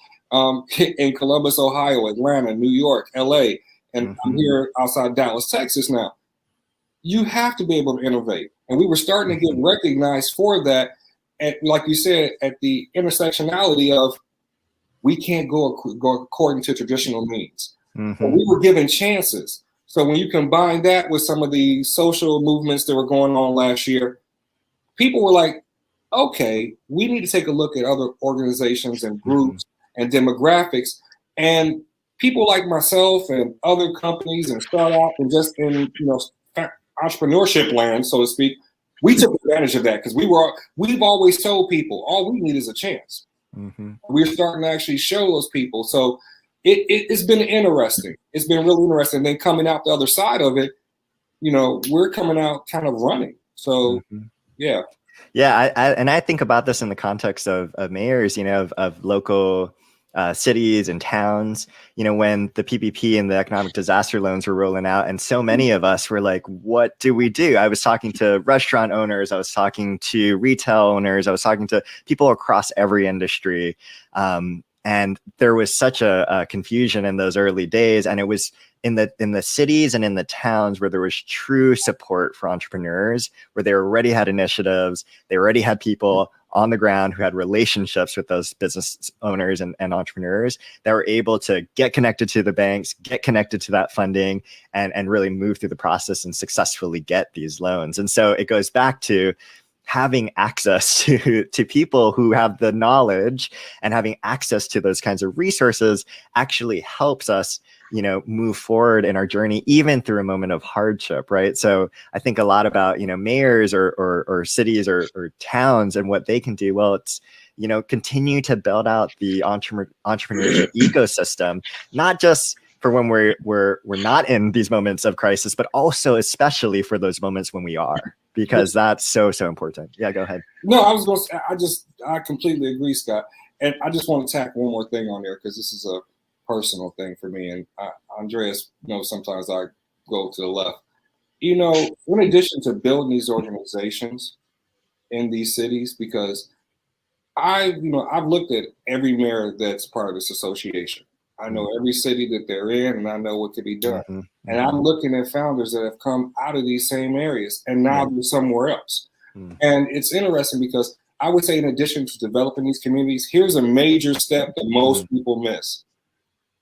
in Columbus, Ohio, Atlanta, New York, LA, and I'm here outside Dallas, Texas now. You have to be able to innovate. And we were starting to get recognized for that. And like you said, at the intersectionality of we can't go according to traditional means. But we were given chances. So when you combine that with some of the social movements that were going on last year, people were like, okay, we need to take a look at other organizations and groups and demographics. And people like myself and other companies and startups and just in entrepreneurship land, so to speak, we took advantage of that because we've always told people all we need is a chance. We're starting to actually show those people. So it's been interesting. It's been really interesting. And then coming out the other side of it, we're coming out kind of running. So yeah. Yeah, I think about this in the context of mayors, of local cities and towns, when the PPP and the economic disaster loans were rolling out, and so many of us were like, what do we do? I was talking to restaurant owners, I was talking to retail owners, I was talking to people across every industry. And there was such a confusion in those early days. And it was in the cities and in the towns where there was true support for entrepreneurs, where they already had initiatives, they already had people on the ground who had relationships with those business owners and entrepreneurs that were able to get connected to the banks, get connected to that funding, and really move through the process and successfully get these loans. And so it goes back to having access to people who have the knowledge, and having access to those kinds of resources actually helps us move forward in our journey, even through a moment of hardship, right? So I think a lot about, mayors or cities or towns and what they can do. Well, it's, continue to build out the entrepreneurship ecosystem, not just for when we're not in these moments of crisis, but also especially for those moments when we are, because that's so important. Yeah, go ahead. No, I was going to say, I completely agree, Scott. And I just want to tack one more thing on there, because this is a personal thing for me. And Andreas, sometimes I go to the left. In addition to building these organizations in these cities, because I've looked at every mayor that's part of this association. I know every city that they're in, and I know what could be done. And I'm looking at founders that have come out of these same areas, and now they're somewhere else. And it's interesting because I would say, in addition to developing these communities, here's a major step that most people miss.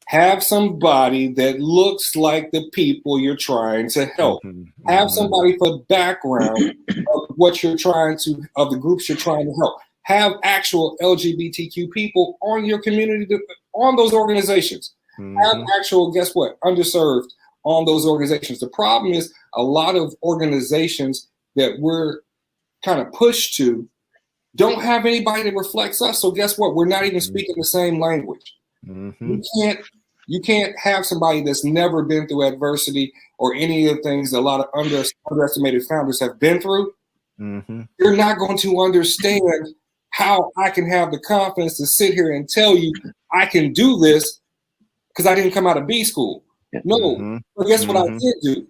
Have somebody that looks like the people you're trying to help. Have somebody for the background of what you're of the groups you're trying to help. Have actual LGBTQ people on your community, on those organizations. Have actual, guess what, underserved on those organizations. The problem is a lot of organizations that we're kind of pushed to don't have anybody that reflects us. So guess what? We're not even speaking the same language. You can't have somebody that's never been through adversity or any of the things a lot of underestimated founders have been through. You're not going to understand how I can have the confidence to sit here and tell you I can do this because I didn't come out of B school. No, but guess what I did do?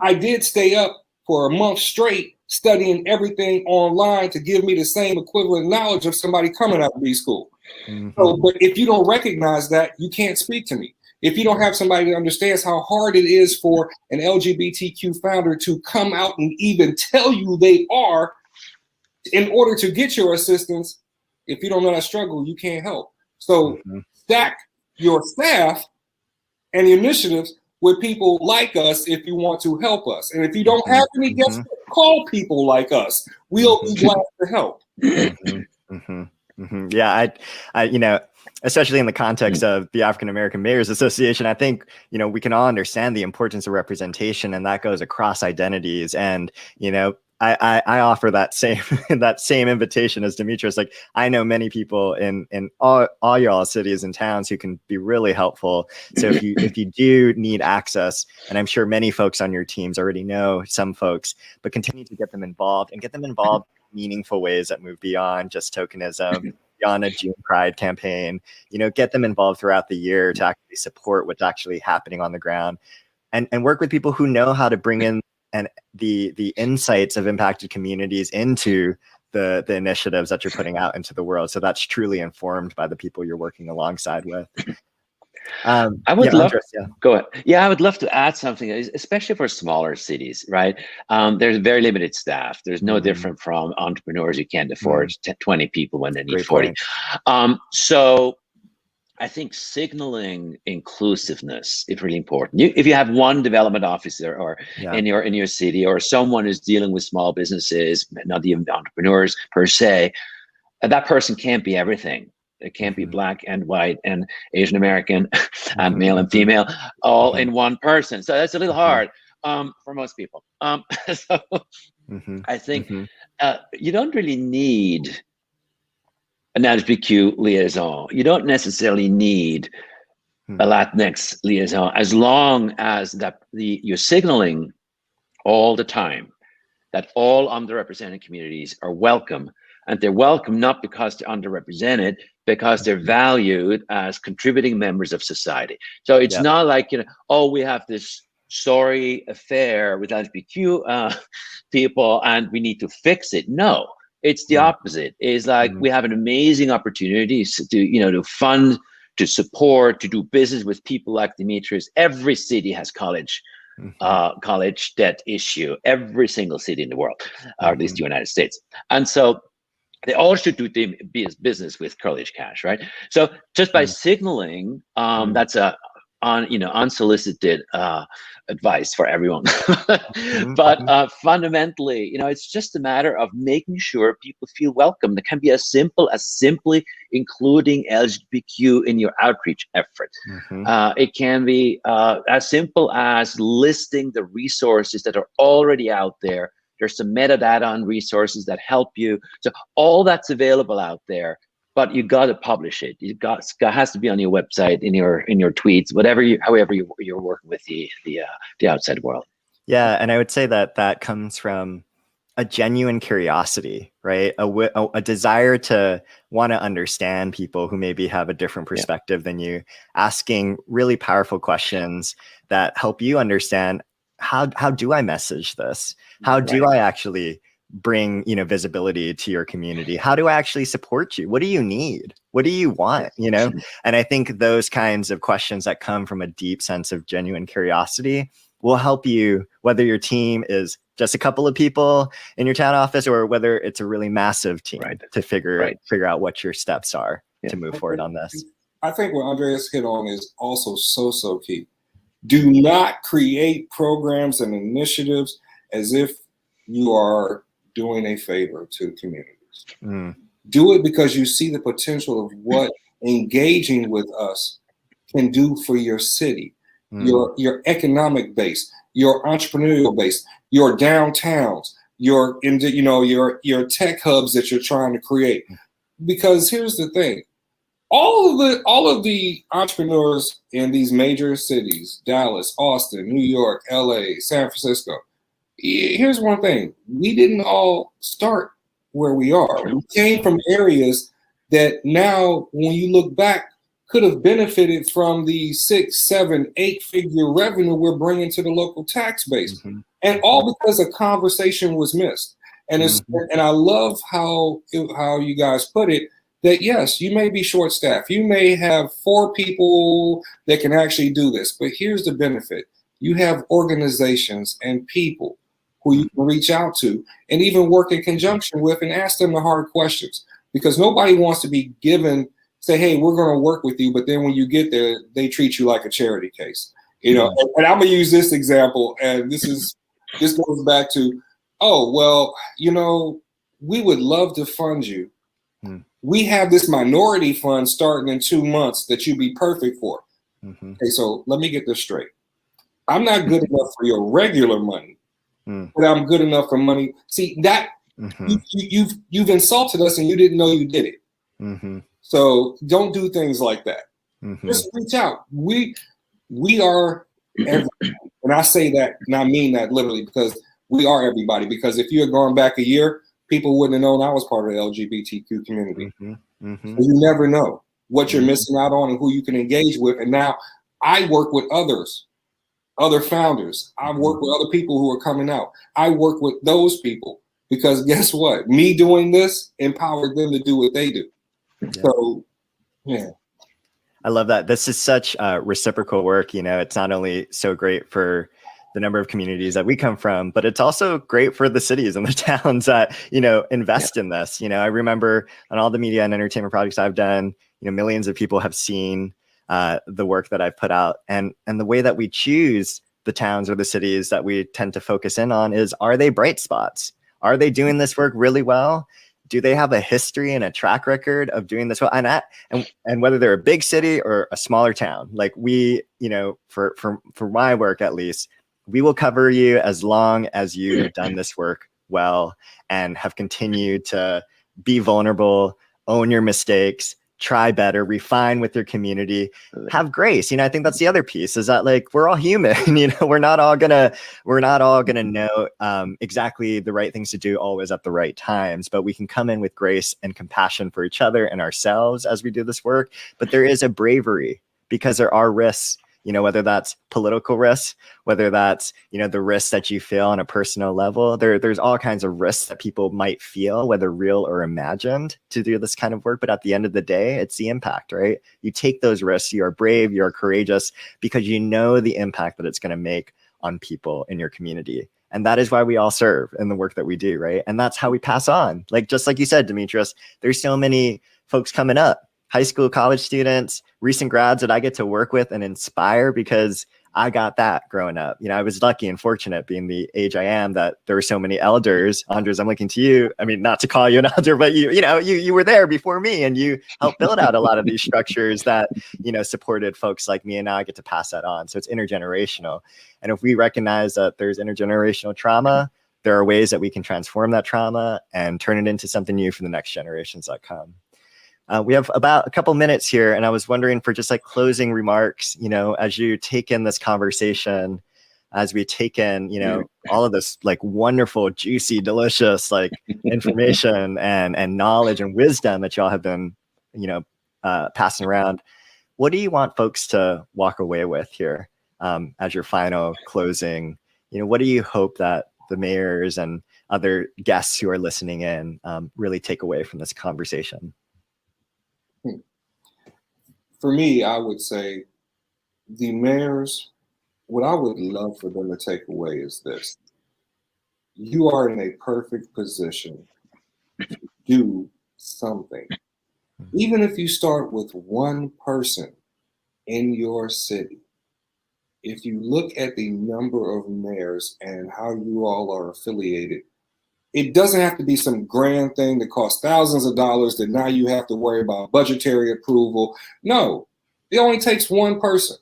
I did stay up for a month straight studying everything online to give me the same equivalent knowledge of somebody coming out of B school. So, but if you don't recognize that, you can't speak to me. If you don't have somebody that understands how hard it is for an LGBTQ founder to come out and even tell you they are, in order to get your assistance, if you don't know that struggle, you can't help. So stack your staff and initiatives with people like us if you want to help us. And if you don't have any, guess what? Call people like us. We'll be glad to help. Yeah, I, especially in the context of the African American Mayors Association, I think, we can all understand the importance of representation, and that goes across identities. And, I offer that same that same invitation as Demetrius. Like, I know many people in all y'all cities and towns who can be really helpful. So if you do need access, and I'm sure many folks on your teams already know some folks, but continue to get them involved and get them involved in meaningful ways that move beyond just tokenism, beyond a June Pride campaign. Get them involved throughout the year to actually support what's actually happening on the ground, and work with people who know how to bring in and the insights of impacted communities into the initiatives that you're putting out into the world. So that's truly informed by the people you're working alongside with. I would love. Andres, Go ahead. Yeah, I would love to add something, especially for smaller cities, right? There's very limited staff. There's no different from entrepreneurs who can't afford 20 people when they need Great 40. point. So I think signaling inclusiveness is really important. If you have one development officer or in your city, or someone who's dealing with small businesses, not even entrepreneurs per se, that person can't be everything. It can't be black and white and Asian American and male and female all in one person. So that's a little hard for most people. So I think you don't really need an LGBTQ liaison. You don't necessarily need a Latinx liaison, as long as you're signaling all the time that all underrepresented communities are welcome. And they're welcome not because they're underrepresented, because they're valued as contributing members of society. So it's not like, we have this sorry affair with LGBTQ people and we need to fix it. No. It's the opposite. It's like we have an amazing opportunity to fund, to support, to do business with people like Demetrius. Every city has college debt issue. Every single city in the world, or at least the United States. And so they all should do business with college cash, right? So just by signaling, that's unsolicited advice for everyone. But fundamentally, it's just a matter of making sure people feel welcome. It can be as simple as simply including LGBTQ in your outreach effort. It can be as simple as listing the resources that are already out there. There's some metadata on resources that help you. So all that's available out there. But you got to publish it. It has to be on your website, in your tweets, however you're working with the outside world. Yeah, and I would say that comes from a genuine curiosity, right? A desire to want to understand people who maybe have a different perspective than you, asking really powerful questions that help you understand how do I message this? How do I actually bring visibility to your community? How do I actually support you? What do you need? What do you want? And I think those kinds of questions that come from a deep sense of genuine curiosity will help you, whether your team is just a couple of people in your town office or whether it's a really massive team, to figure out what your steps are to move forward on this. I think what Andreas hit on is also so key. Do not create programs and initiatives as if you are doing a favor to communities. Do it because you see the potential of what engaging with us can do for your city, your economic base, your entrepreneurial base, your downtowns, your tech hubs that you're trying to create. Because here's the thing. All of the entrepreneurs in these major cities, Dallas, Austin, New York, LA, San Francisco, here's one thing. We didn't all start where we are. We came from areas that now, when you look back, could have benefited from the 6, 7, 8-figure revenue we're bringing to the local tax base. And all because a conversation was missed. And and I love how you guys put it, that yes, you may be short-staffed. You may have 4 people that can actually do this. But here's the benefit. You have organizations and people who you can reach out to and even work in conjunction with and ask them the hard questions. Because nobody wants to be say, hey, we're going to work with you. But then when you get there, they treat you like a charity case. And I'm going to use this example. And this goes back to, we would love to fund you. we have this minority fund starting in 2 months that you'd be perfect for. Mm-hmm. Okay, so let me get this straight. I'm not good enough for your regular money, but I'm good enough for money. See that you've insulted us and you didn't know you did it. So don't do things like that. Just reach out. We are everybody. And I say that and I mean that literally, because we are everybody. Because if you had gone back a year, people wouldn't have known I was part of the LGBTQ community. So you never know what you're missing out on and who you can engage with. And now I work with other founders. I work with other people who are coming out. I work with those people because guess what? Me doing this empowered them to do what they do. Yeah. So, yeah. I love that. This is such reciprocal work. You know, it's not only so great for the number of communities that we come from, but it's also great for the cities and the towns that, you know, invest in this. You know, I remember on all the media and entertainment projects I've done, you know, millions of people have seen the work that I've put out, and the way that we choose the towns or the cities that we tend to focus in on is, are they bright spots? Are they doing this work really well? Do they have a history and a track record of doing this well? And whether they're a big city or a smaller town, like we, you know, for my work at least, we will cover you as long as you have done this work well and have continued to be vulnerable, own your mistakes, try better, refine with your community, have grace. You know, I think that's the other piece, is that like, we're all human, you know, we're not all gonna know exactly the right things to do always at the right times, but we can come in with grace and compassion for each other and ourselves as we do this work. But there is a bravery, because there are risks, you know, whether that's political risks, whether that's, you know, the risks that you feel on a personal level. There's all kinds of risks that people might feel, whether real or imagined, to do this kind of work. But at the end of the day, it's the impact, right? You take those risks, you are brave, you are courageous, because you know the impact that it's going to make on people in your community. And that is why we all serve in the work that we do, right? And that's how we pass on. Like, just like you said, Demetrius, there's so many folks coming up, high school, college students, recent grads that I get to work with and inspire, because I got that growing up. You know, I was lucky and fortunate, being the age I am, that there were so many elders. Andres, I'm looking to you. I mean, not to call you an elder, but you were there before me, and you helped build out a lot of these structures that, you know, supported folks like me. And now I get to pass that on. So it's intergenerational. And if we recognize that there's intergenerational trauma, there are ways that we can transform that trauma and turn it into something new for the next generations that come. We have about a couple minutes here, and I was wondering for just like closing remarks, you know, as you take in this conversation, as we take in, you know, all of this like wonderful, juicy, delicious, like information and knowledge and wisdom that y'all have been, you know, passing around. What do you want folks to walk away with here as your final closing? You know, what do you hope that the mayors and other guests who are listening in really take away from this conversation? For me, I would say the mayors, what I would love for them to take away is this. You are in a perfect position to do something. Even if you start with one person in your city, if you look at the number of mayors and how you all are affiliated, it doesn't have to be some grand thing that costs thousands of dollars that now you have to worry about budgetary approval. No, it only takes one person,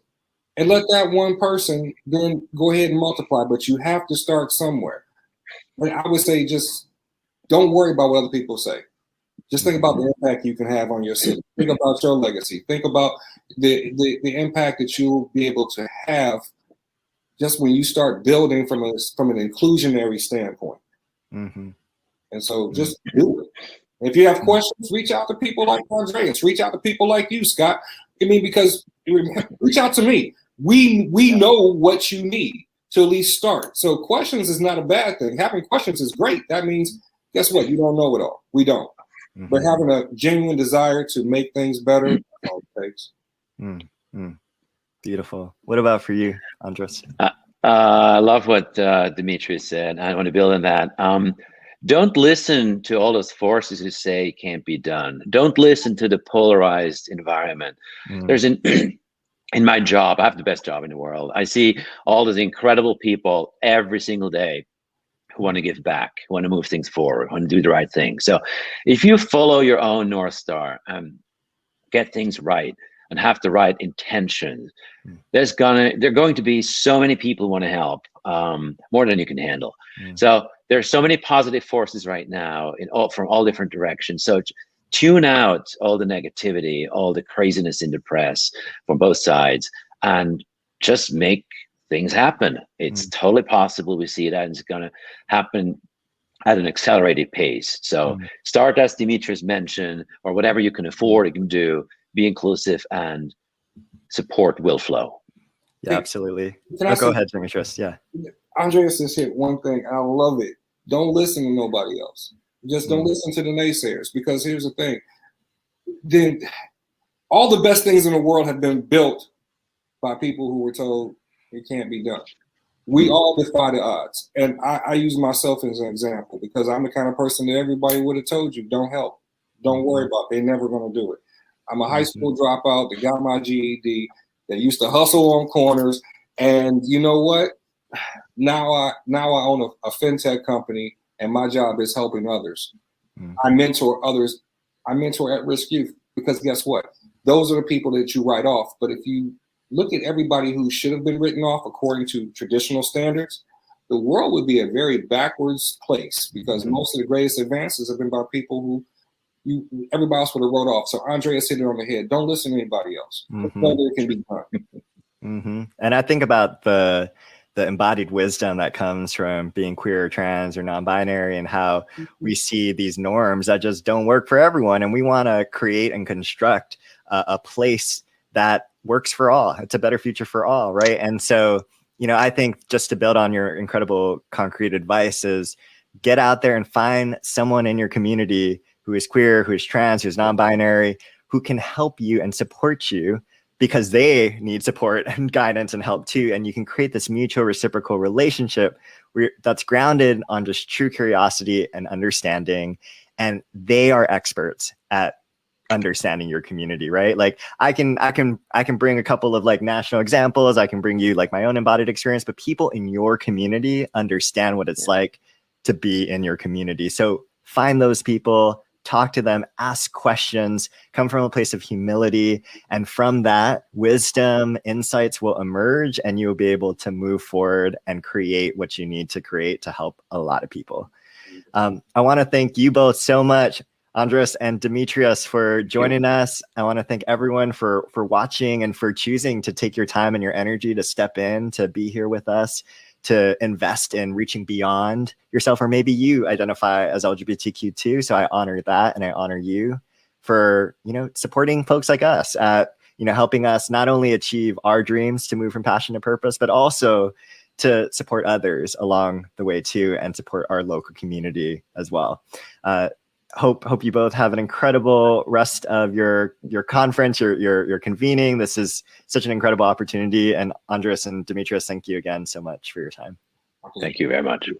and let that one person then go ahead and multiply, but you have to start somewhere. But I would say just don't worry about what other people say. Just think about the impact you can have on your city. Think about your legacy. Think about the impact that you'll be able to have just when you start building from an inclusionary standpoint. And so just do it. If you have questions, reach out to people like Andreas. Reach out to people like you, Scott. I mean, because reach out to me. We know what you need to at least start. So questions is not a bad thing. Having questions is great. That means, guess what? You don't know it all. We don't. But having a genuine desire to make things better, that's all it takes. Beautiful. What about for you, Andres? I love what Demetrius said. I want to build on that. Don't listen to all those forces who say it can't be done. Don't listen to the polarized environment. There's in my job, I have the best job in the world. I see all these incredible people every single day who want to give back, who want to move things forward, who want to do the right thing. So if you follow your own North Star and get things right and have the right intention, there are going to be so many people who want to help, more than you can handle. So there's so many positive forces right now from all different directions. So tune out all the negativity, all the craziness in the press from both sides, and just make things happen. It's totally possible. We see that, and it's going to happen at an accelerated pace. So start, as Demetrius mentioned, or whatever you can afford, you can do. Be inclusive, and support will flow. Yeah, absolutely. Can go ahead, Demetrius. Yeah. Andreas just hit one thing. I love it. Don't listen to nobody else. Just don't listen to the naysayers, because here's the thing. Then all the best things in the world have been built by people who were told it can't be done. We all defy the odds. And I use myself as an example, because I'm the kind of person that everybody would have told you, don't help. Don't worry about it. They're never going to do it. I'm a high school dropout that got my GED, that used to hustle on corners. And you know what? Now I own a fintech company, and my job is helping others. I mentor others. I mentor at-risk youth, because guess what? Those are the people that you write off. But if you look at everybody who should have been written off according to traditional standards, the world would be a very backwards place, because most of the greatest advances have been by people who everybody else would have wrote off. So Andreas hit it on the head. Don't listen to anybody else. It can be done. And I think about the embodied wisdom that comes from being queer or trans or non-binary, and how we see these norms that just don't work for everyone. And we want to create and construct a place that works for all. It's a better future for all, right? And so, I think, just to build on your incredible concrete advice, is get out there and find someone in your community who is queer, who is trans, who's non-binary, who can help you and support you, because they need support and guidance and help too. And you can create this mutual reciprocal relationship that's grounded on just true curiosity and understanding. And they are experts at understanding your community, right? Like I can bring a couple of like national examples. I can bring you like my own embodied experience, but people in your community understand what it's like to be in your community. So find those people, talk to them, ask questions, come from a place of humility. And from that, wisdom, insights will emerge, and you'll be able to move forward and create what you need to create to help a lot of people. I want to thank you both so much, Andres and Demetrius, for joining us. I want to thank everyone for watching and for choosing to take your time and your energy to step in, to be here with us, to invest in reaching beyond yourself, or maybe you identify as LGBTQ too. So I honor that, and I honor you for, supporting folks like us at, helping us not only achieve our dreams to move from passion to purpose, but also to support others along the way too, and support our local community as well. Hope you both have an incredible rest of your conference, your convening. This is such an incredible opportunity. And Andres and Demetrius, thank you again so much for your time. Thank you very much.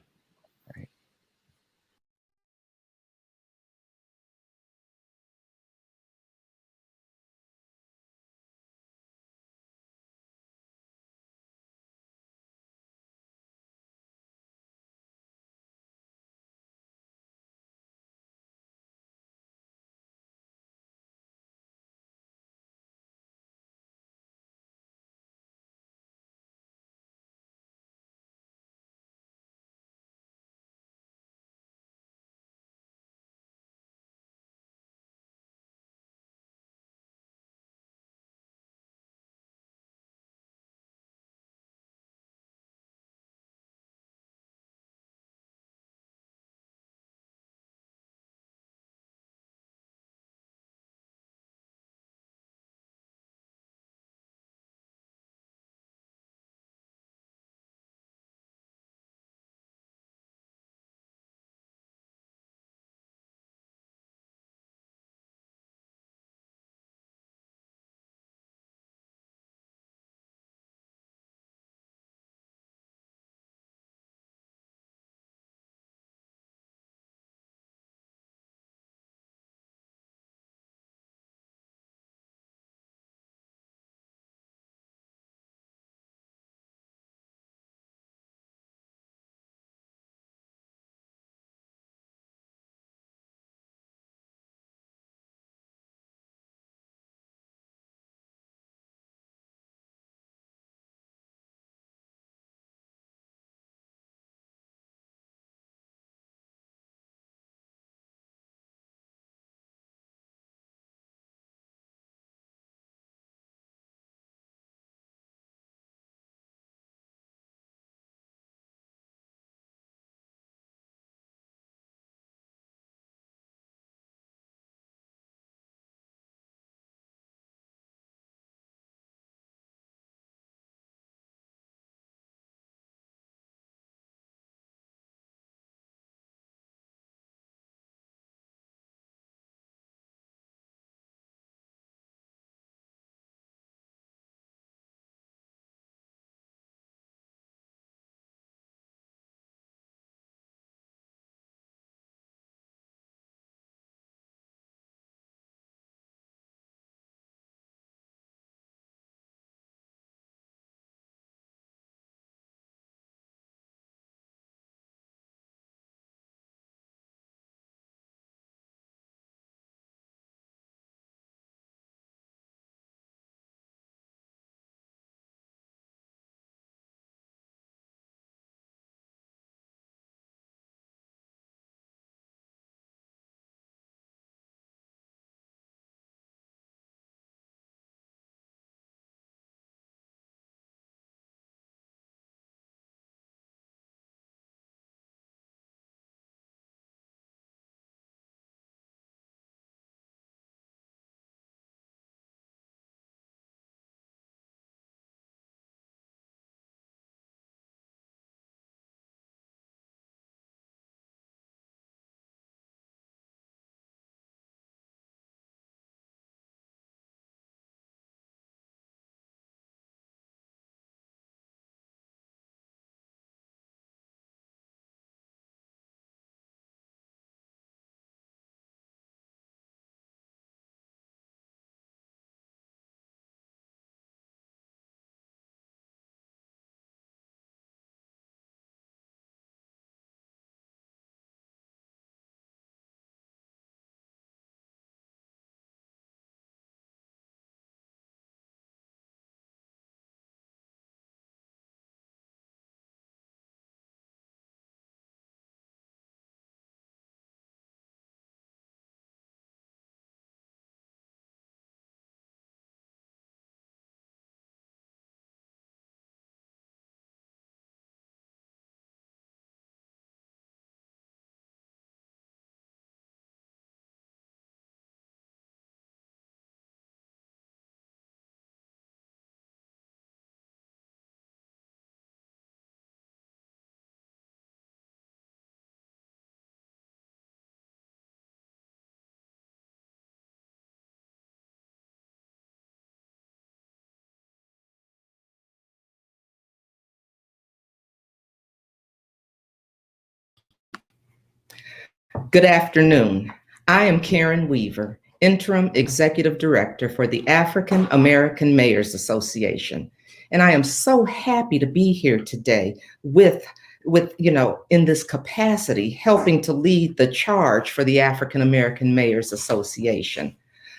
Good afternoon. I am Karen Weaver, Interim Executive Director for the African American Mayors Association. And I am so happy to be here today with in this capacity, helping to lead the charge for the African American Mayors Association.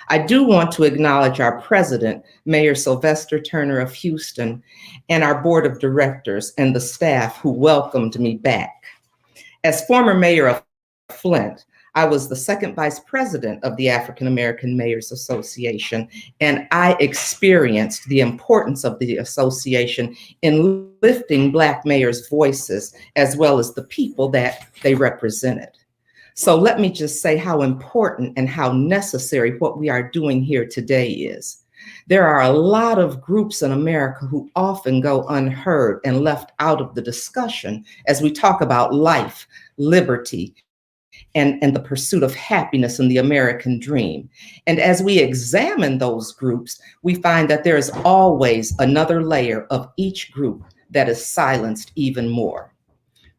I do want to acknowledge our president, Mayor Sylvester Turner of Houston, and our board of directors and the staff who welcomed me back. As former mayor of Flint, I was the second vice president of the African American Mayors Association, and I experienced the importance of the association in lifting Black mayors' voices, as well as the people that they represented. So let me just say how important and how necessary what we are doing here today is. There are a lot of groups in America who often go unheard and left out of the discussion as we talk about life, liberty, and the pursuit of happiness in the American dream. And as we examine those groups, we find that there is always another layer of each group that is silenced even more.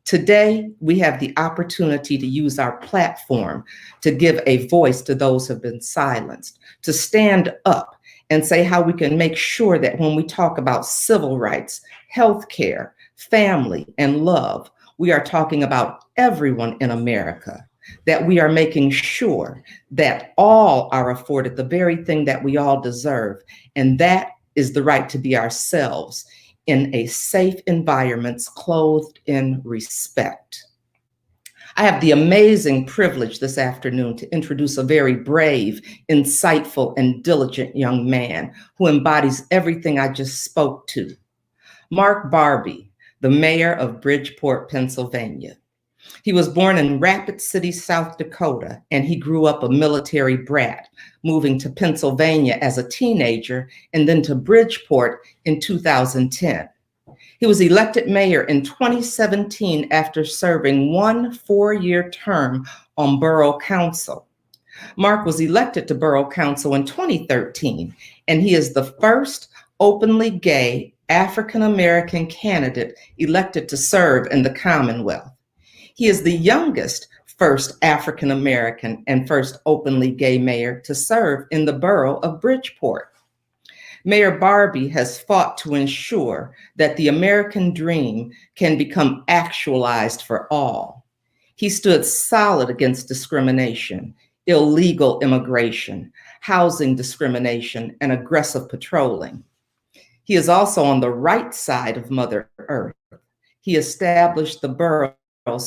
Today, we have the opportunity to use our platform to give a voice to those who have been silenced, to stand up and say how we can make sure that when we talk about civil rights, healthcare, family, and love, we are talking about everyone in America, that we are making sure that all are afforded the very thing that we all deserve, and that is the right to be ourselves in a safe environment clothed in respect. I have the amazing privilege this afternoon to introduce a very brave, insightful, and diligent young man who embodies everything I just spoke to. Mark Barbie, the mayor of Bridgeport, Pennsylvania. He was born in Rapid City, South Dakota, and he grew up a military brat, moving to Pennsylvania as a teenager and then to Bridgeport in 2010. He was elected mayor in 2017 after serving one 4-year term on Borough Council. Mark was elected to Borough Council in 2013, and he is the first openly gay African-American candidate elected to serve in the Commonwealth. He is the youngest first African-American and first openly gay mayor to serve in the borough of Bridgeport. Mayor Barbie has fought to ensure that the American dream can become actualized for all. He stood solid against discrimination, illegal immigration, housing discrimination, and aggressive patrolling. He is also on the right side of Mother Earth. He established the borough's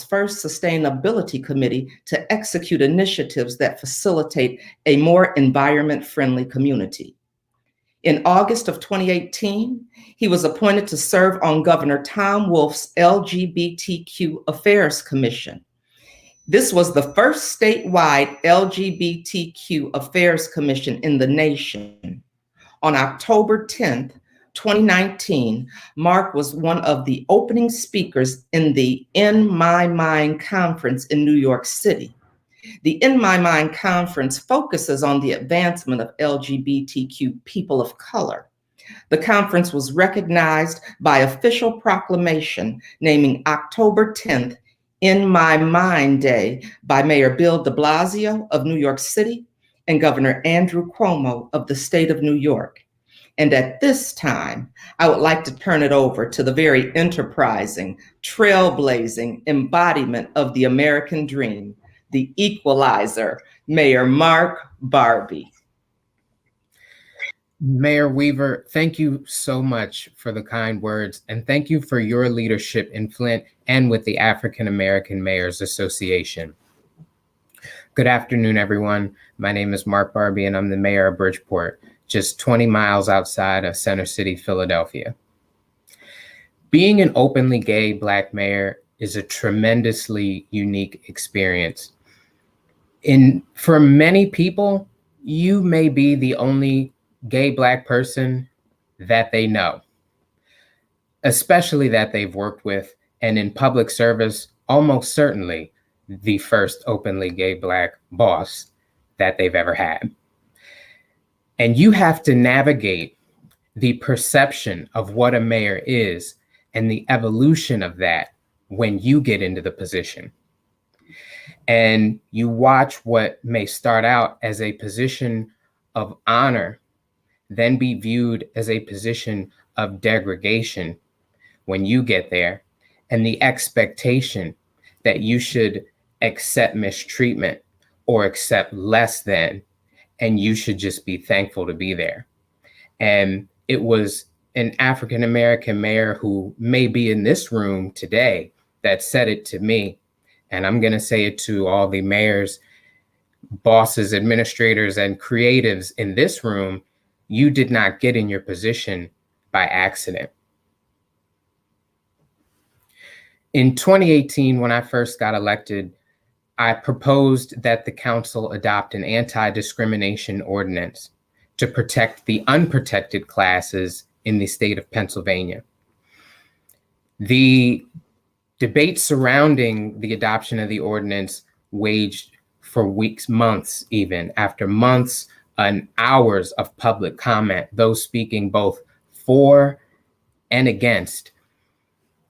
first sustainability committee to execute initiatives that facilitate a more environment-friendly community. In August of 2018, he was appointed to serve on Governor Tom Wolf's LGBTQ Affairs Commission. This was the first statewide LGBTQ Affairs Commission in the nation. On October 10th, 2019, Mark was one of the opening speakers in the In My Mind conference in New York City. The In My Mind conference focuses on the advancement of LGBTQ people of color. The conference was recognized by official proclamation naming October 10th In My Mind Day by Mayor Bill de Blasio of New York City and Governor Andrew Cuomo of the state of New York. And at this time, I would like to turn it over to the very enterprising, trailblazing embodiment of the American dream, the equalizer, Mayor Mark Barbie. Mayor Weaver, thank you so much for the kind words, and thank you for your leadership in Flint and with the African American Mayors Association. Good afternoon, everyone. My name is Mark Barbie, and I'm the mayor of Bridgeport, just 20 miles outside of Center City, Philadelphia. Being an openly gay Black mayor is a tremendously unique experience. For many people, you may be the only gay Black person that they know, especially that they've worked with, and in public service, almost certainly the first openly gay Black boss that they've ever had. And you have to navigate the perception of what a mayor is and the evolution of that when you get into the position. And you watch what may start out as a position of honor, then be viewed as a position of degradation when you get there, and the expectation that you should accept mistreatment or accept less than, and you should just be thankful to be there. And it was an African-American mayor who may be in this room today that said it to me. And I'm going to say it to all the mayors, bosses, administrators, and creatives in this room. You did not get in your position by accident. In 2018, when I first got elected, I proposed that the council adopt an anti-discrimination ordinance to protect the unprotected classes in the state of Pennsylvania. The debate surrounding the adoption of the ordinance waged for weeks, months, even after months and hours of public comment, those speaking both for and against.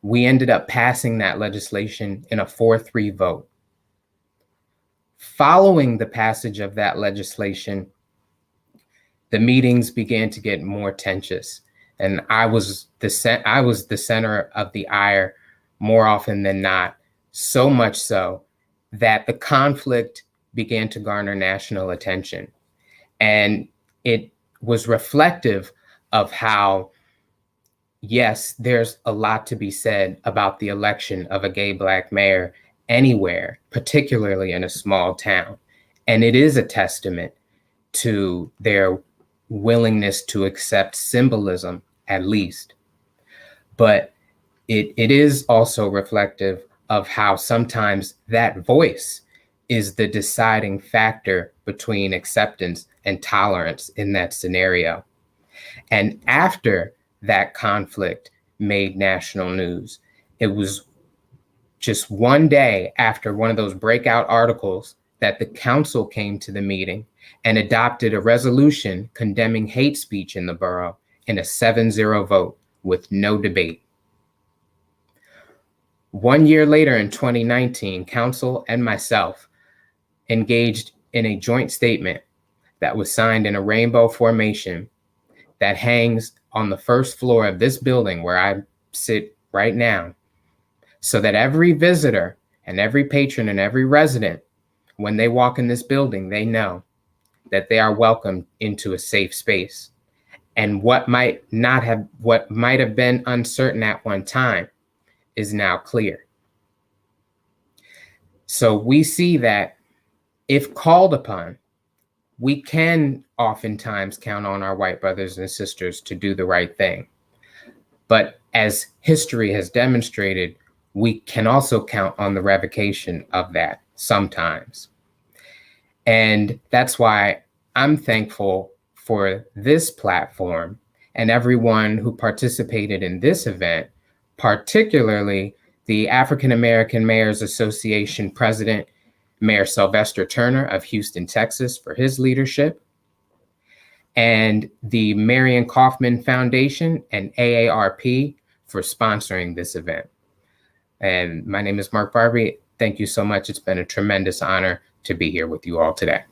We ended up passing that legislation in a 4-3 vote. Following the passage of that legislation, the meetings began to get more tense, and I was the center of the ire more often than not, so much so that the conflict began to garner national attention. And it was reflective of how, yes, there's a lot to be said about the election of a gay Black mayor anywhere, particularly in a small town. And it is a testament to their willingness to accept symbolism, at least. But it is also reflective of how sometimes that voice is the deciding factor between acceptance and tolerance in that scenario. And after that conflict made national news, it was just one day after one of those breakout articles that the council came to the meeting and adopted a resolution condemning hate speech in the borough in a 7-0 vote with no debate. 1 year later in 2019, council and myself engaged in a joint statement that was signed in a rainbow formation that hangs on the first floor of this building where I sit right now, so that every visitor and every patron and every resident, when they walk in this building, they know that they are welcomed into a safe space. And what might have been uncertain at one time is now clear. So we see that if called upon, we can oftentimes count on our white brothers and sisters to do the right thing. But as history has demonstrated, we can also count on the revocation of that sometimes. And that's why I'm thankful for this platform and everyone who participated in this event, particularly the African American Mayors Association President, Mayor Sylvester Turner of Houston, Texas, for his leadership, and the Marion Kaufman Foundation and AARP for sponsoring this event. And my name is Mark Barbie. Thank you so much. It's been a tremendous honor to be here with you all today.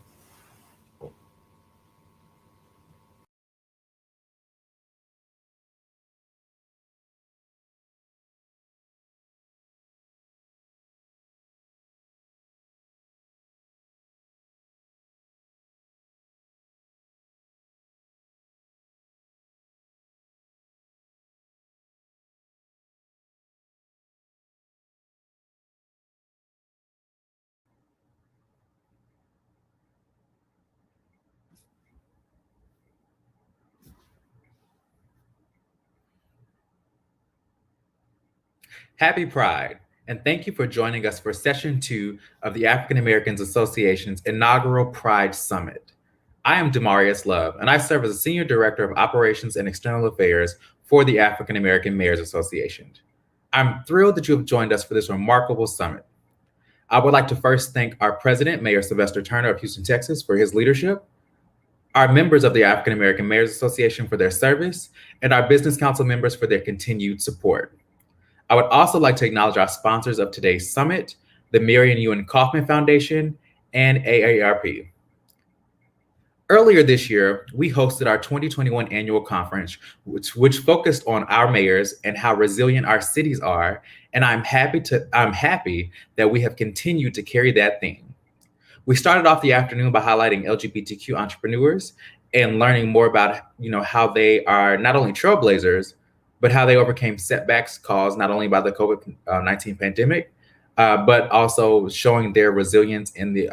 Happy Pride, and thank you for joining us for Session 2 of the African Americans Association's inaugural Pride Summit. I am Demarius Love, and I serve as a Senior Director of Operations and External Affairs for the African American Mayors Association. I'm thrilled that you have joined us for this remarkable summit. I would like to first thank our President, Mayor Sylvester Turner of Houston, Texas, for his leadership, our members of the African American Mayors Association for their service, and our Business Council members for their continued support. I would also like to acknowledge our sponsors of today's summit, the Marion Ewan Kaufman Foundation, and AARP. Earlier this year, we hosted our 2021 annual conference, which focused on our mayors and how resilient our cities are, and I'm happy that we have continued to carry that theme. We started off the afternoon by highlighting LGBTQ entrepreneurs and learning more about how they are not only trailblazers, but how they overcame setbacks caused not only by the COVID-19 pandemic, but also showing their resilience in the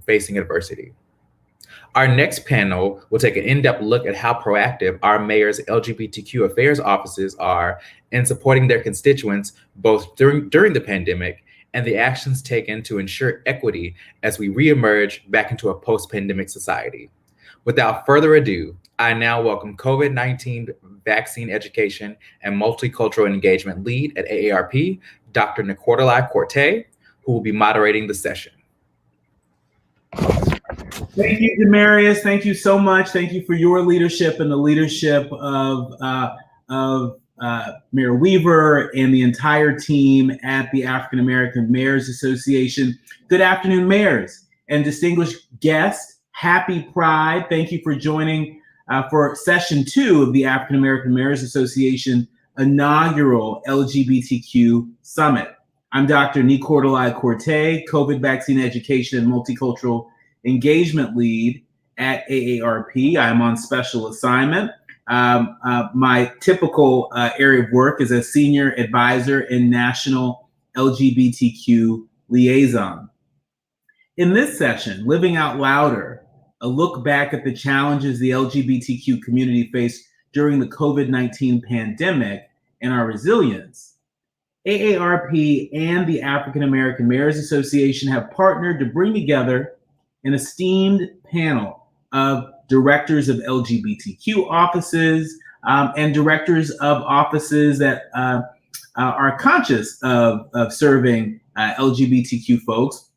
facing adversity. Our next panel will take an in-depth look at how proactive our mayor's LGBTQ affairs offices are in supporting their constituents, both during the pandemic and the actions taken to ensure equity as we reemerge back into a post-pandemic society. Without further ado, I now welcome COVID-19 vaccine education and multicultural engagement lead at AARP, Dr. Nicordelai Corte, who will be moderating the session. Thank you, Demarius. Thank you so much. Thank you for your leadership and the leadership of Mayor Weaver and the entire team at the African American Mayors Association. Good afternoon, mayors and distinguished guests. Happy Pride. Thank you for joining for session 2 of the African American Mayors Association inaugural LGBTQ Summit. I'm Dr. Nicordelai Corte, COVID vaccine education and multicultural engagement lead at AARP. I'm on special assignment. My typical area of work is a senior advisor and national LGBTQ liaison. In this session, Living Out Louder, a look back at the challenges the LGBTQ community faced during the COVID-19 pandemic and our resilience, AARP and the African American Mayors Association have partnered to bring together an esteemed panel of directors of LGBTQ offices and directors of offices that are conscious of serving LGBTQ folks,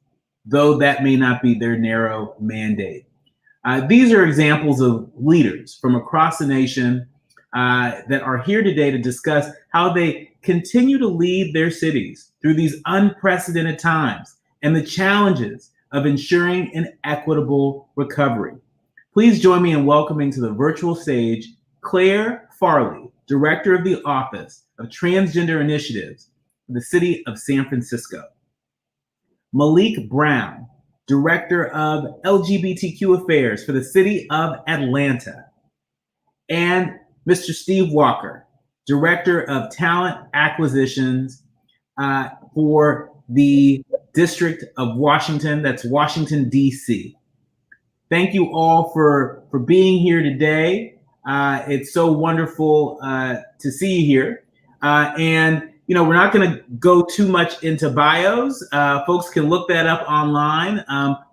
though that may not be their narrow mandate. These are examples of leaders from across the nation that are here today to discuss how they continue to lead their cities through these unprecedented times and the challenges of ensuring an equitable recovery. Please join me in welcoming to the virtual stage Claire Farley, Director of the Office of Transgender Initiatives for the City of San Francisco. Malik Brown, Director of LGBTQ Affairs for the City of Atlanta. And Mr. Steve Walker, Director of Talent Acquisitions for the District of Washington, that's Washington, D.C. Thank you all for being here today. It's so wonderful to see you here. And we're not going to go too much into bios. Folks can look that up online.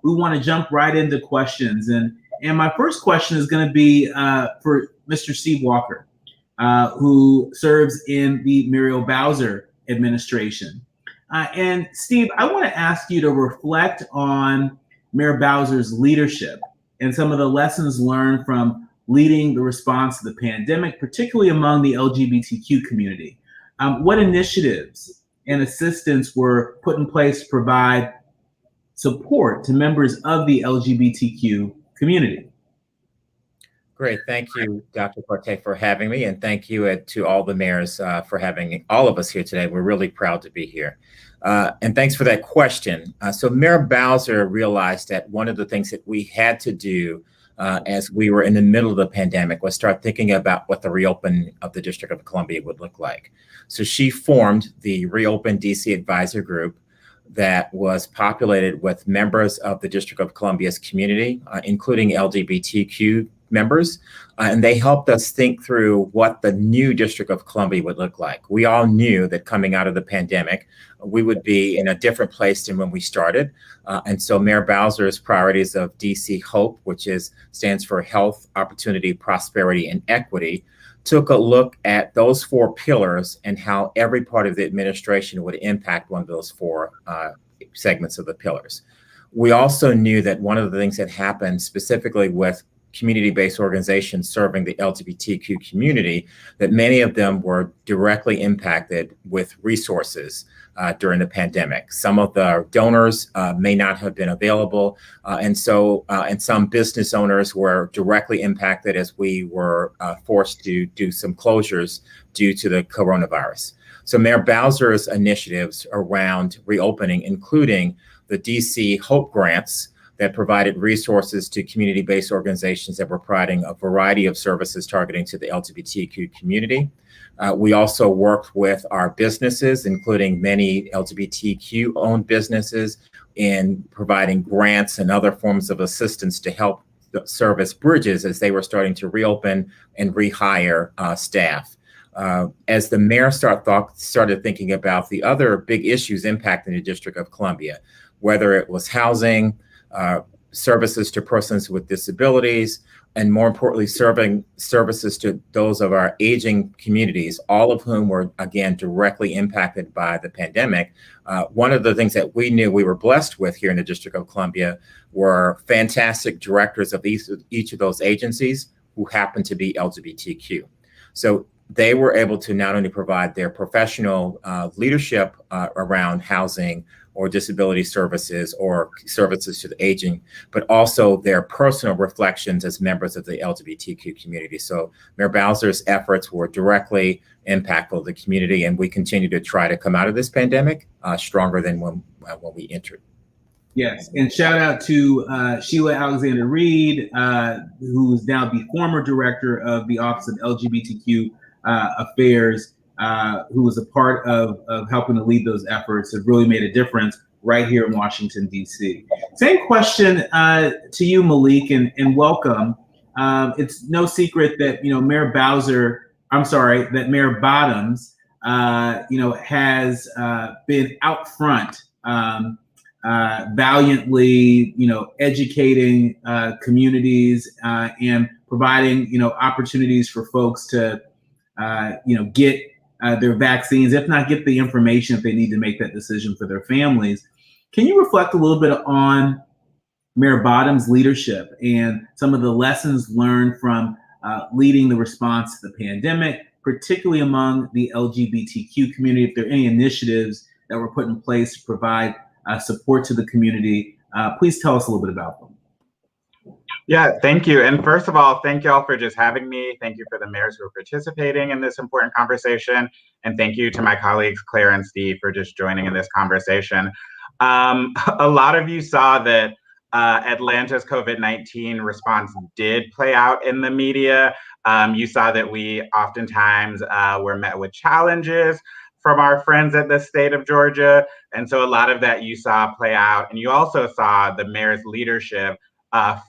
We want to jump right into questions. And my first question is going to be for Mr. Steve Walker, who serves in the Muriel Bowser administration. And Steve, I want to ask you to reflect on Mayor Bowser's leadership and some of the lessons learned from leading the response to the pandemic, particularly among the LGBTQ community. What initiatives and assistance were put in place to provide support to members of the LGBTQ community? Great. Thank you, Dr. Corte, for having me. And thank you to all the mayors for having all of us here today. We're really proud to be here. And thanks for that question. So Mayor Bowser realized that one of the things that we had to do as we were in the middle of the pandemic was start thinking about what the reopening of the District of Columbia would look like. So she formed the Reopen DC Advisor Group that was populated with members of the District of Columbia's community, including LGBTQ members, and they helped us think through what the new District of Columbia would look like. We all knew that coming out of the pandemic, we would be in a different place than when we started. And so Mayor Bowser's priorities of DC HOPE, which stands for Health, Opportunity, Prosperity, and Equity, took a look at those 4 pillars and how every part of the administration would impact one of those 4 segments of the pillars. We also knew that one of the things that happened specifically with community-based organizations serving the LGBTQ community, that many of them were directly impacted with resources during the pandemic. Some of the donors may not have been available, and some business owners were directly impacted as we were forced to do some closures due to the coronavirus. So Mayor Bowser's initiatives around reopening, including the DC Hope Grants, that provided resources to community-based organizations that were providing a variety of services targeting to the LGBTQ community. We also worked with our businesses, including many LGBTQ-owned businesses, in providing grants and other forms of assistance to help serve as bridges as they were starting to reopen and rehire staff. As the mayor started thinking about the other big issues impacting the District of Columbia, whether it was housing, services to persons with disabilities, and more importantly, serving services to those of our aging communities, all of whom were, again, directly impacted by the pandemic. One of the things that we knew we were blessed with here in the District of Columbia were fantastic directors of each of those agencies who happened to be LGBTQ. So they were able to not only provide their professional leadership around housing or disability services or services to the aging, but also their personal reflections as members of the LGBTQ community. So Mayor Bowser's efforts were directly impactful to the community, and we continue to try to come out of this pandemic stronger than when we entered. Yes, and shout out to Sheila Alexander Reed, who's now the former director of the Office of LGBTQ Affairs, who was a part of helping to lead those efforts, have really made a difference right here in Washington, D.C. Same question to you, Malik, and welcome. It's no secret that, Mayor Bottoms, has been out front, valiantly, educating communities and providing, opportunities for folks to, get their vaccines, if not get the information if they need to make that decision for their families. Can you reflect a little bit on Mayor Bottoms' leadership and some of the lessons learned from leading the response to the pandemic, particularly among the LGBTQ community? If there are any initiatives that were put in place to provide support to the community, please tell us a little bit about them. Yeah, thank you. And first of all, thank you all for just having me. Thank you for the mayors who are participating in this important conversation. And thank you to my colleagues, Claire and Steve, for just joining in this conversation. A lot of you saw that Atlanta's COVID-19 response did play out in the media. You saw that we oftentimes were met with challenges from our friends at the state of Georgia. And so a lot of that you saw play out. And you also saw the mayor's leadership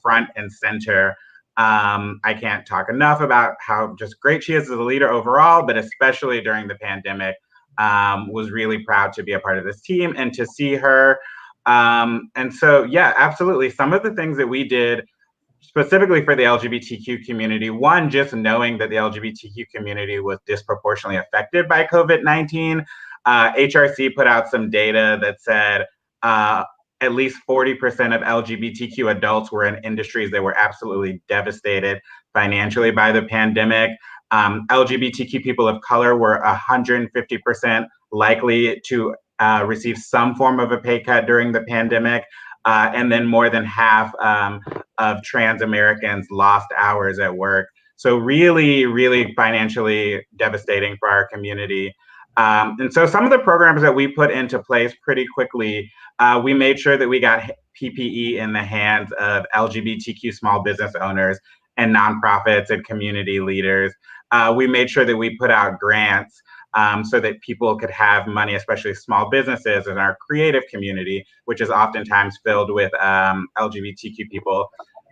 front and center. I can't talk enough about how just great she is as a leader overall, but especially during the pandemic. Was really proud to be a part of this team and to see her. And so, yeah, absolutely. Some of the things that we did specifically for the LGBTQ community, one, just knowing that the LGBTQ community was disproportionately affected by COVID-19. HRC put out some data that said at least 40% of LGBTQ adults were in industries that were absolutely devastated financially by the pandemic. LGBTQ people of color were 150% likely to receive some form of a pay cut during the pandemic. And then more than half of trans Americans lost hours at work. So really, really financially devastating for our community. And so some of the programs that we put into place pretty quickly, we made sure that we got PPE in the hands of LGBTQ small business owners and nonprofits and community leaders. We made sure that we put out grants so that people could have money, especially small businesses in our creative community, which is oftentimes filled with LGBTQ people.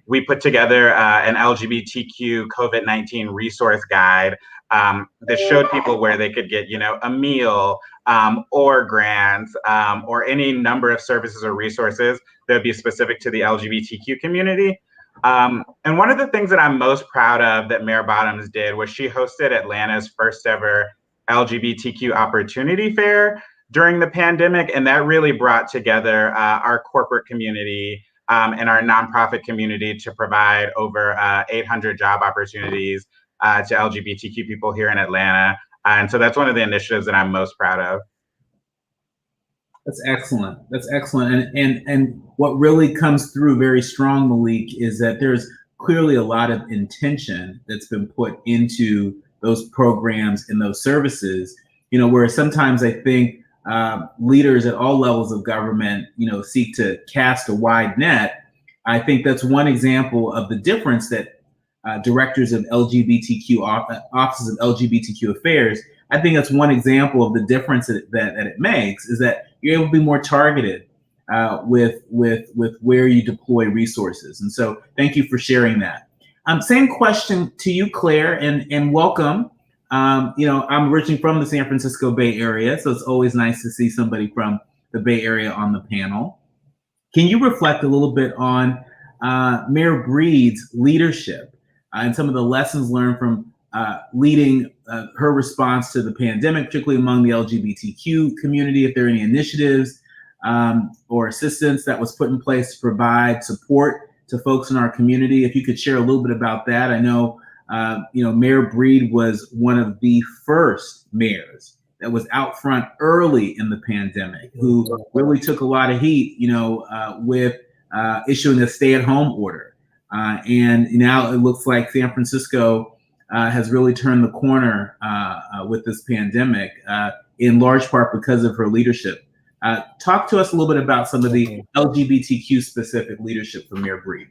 We put together an LGBTQ COVID-19 resource guide that showed people where they could get, a meal or grants or any number of services or resources that would be specific to the LGBTQ community. And one of the things that I'm most proud of that Mayor Bottoms did was she hosted Atlanta's first ever LGBTQ Opportunity Fair during the pandemic. And that really brought together our corporate community, in our nonprofit community to provide over 800 job opportunities to LGBTQ people here in Atlanta. And so that's one of the initiatives that I'm most proud of. That's excellent. That's excellent. And what really comes through very strong, Malik, is that there's clearly a lot of intention that's been put into those programs and those services, you know, where sometimes I think leaders at all levels of government, you know, seek to cast a wide net. I think that's one example of the difference that directors of LGBTQ, offices of LGBTQ affairs, I think that's one example of the difference that it makes, is that you're able to be more targeted with where you deploy resources. And so thank you for sharing that. Same question to you, Claire, and welcome. You know, I'm originally from the San Francisco Bay Area, so it's always nice to see somebody from the Bay Area on the panel. Can you reflect a little bit on Mayor Breed's leadership and some of the lessons learned from leading her response to the pandemic, particularly among the LGBTQ community, if there are any initiatives or assistance that was put in place to provide support to folks in our community? If you could share a little bit about that. I know, you know, Mayor Breed was one of the first mayors that was out front early in the pandemic, who really took a lot of heat, you know, with issuing a stay-at-home order. And now it looks like San Francisco has really turned the corner with this pandemic, in large part because of her leadership. Talk to us a little bit about some of the LGBTQ specific leadership from Mayor Breed.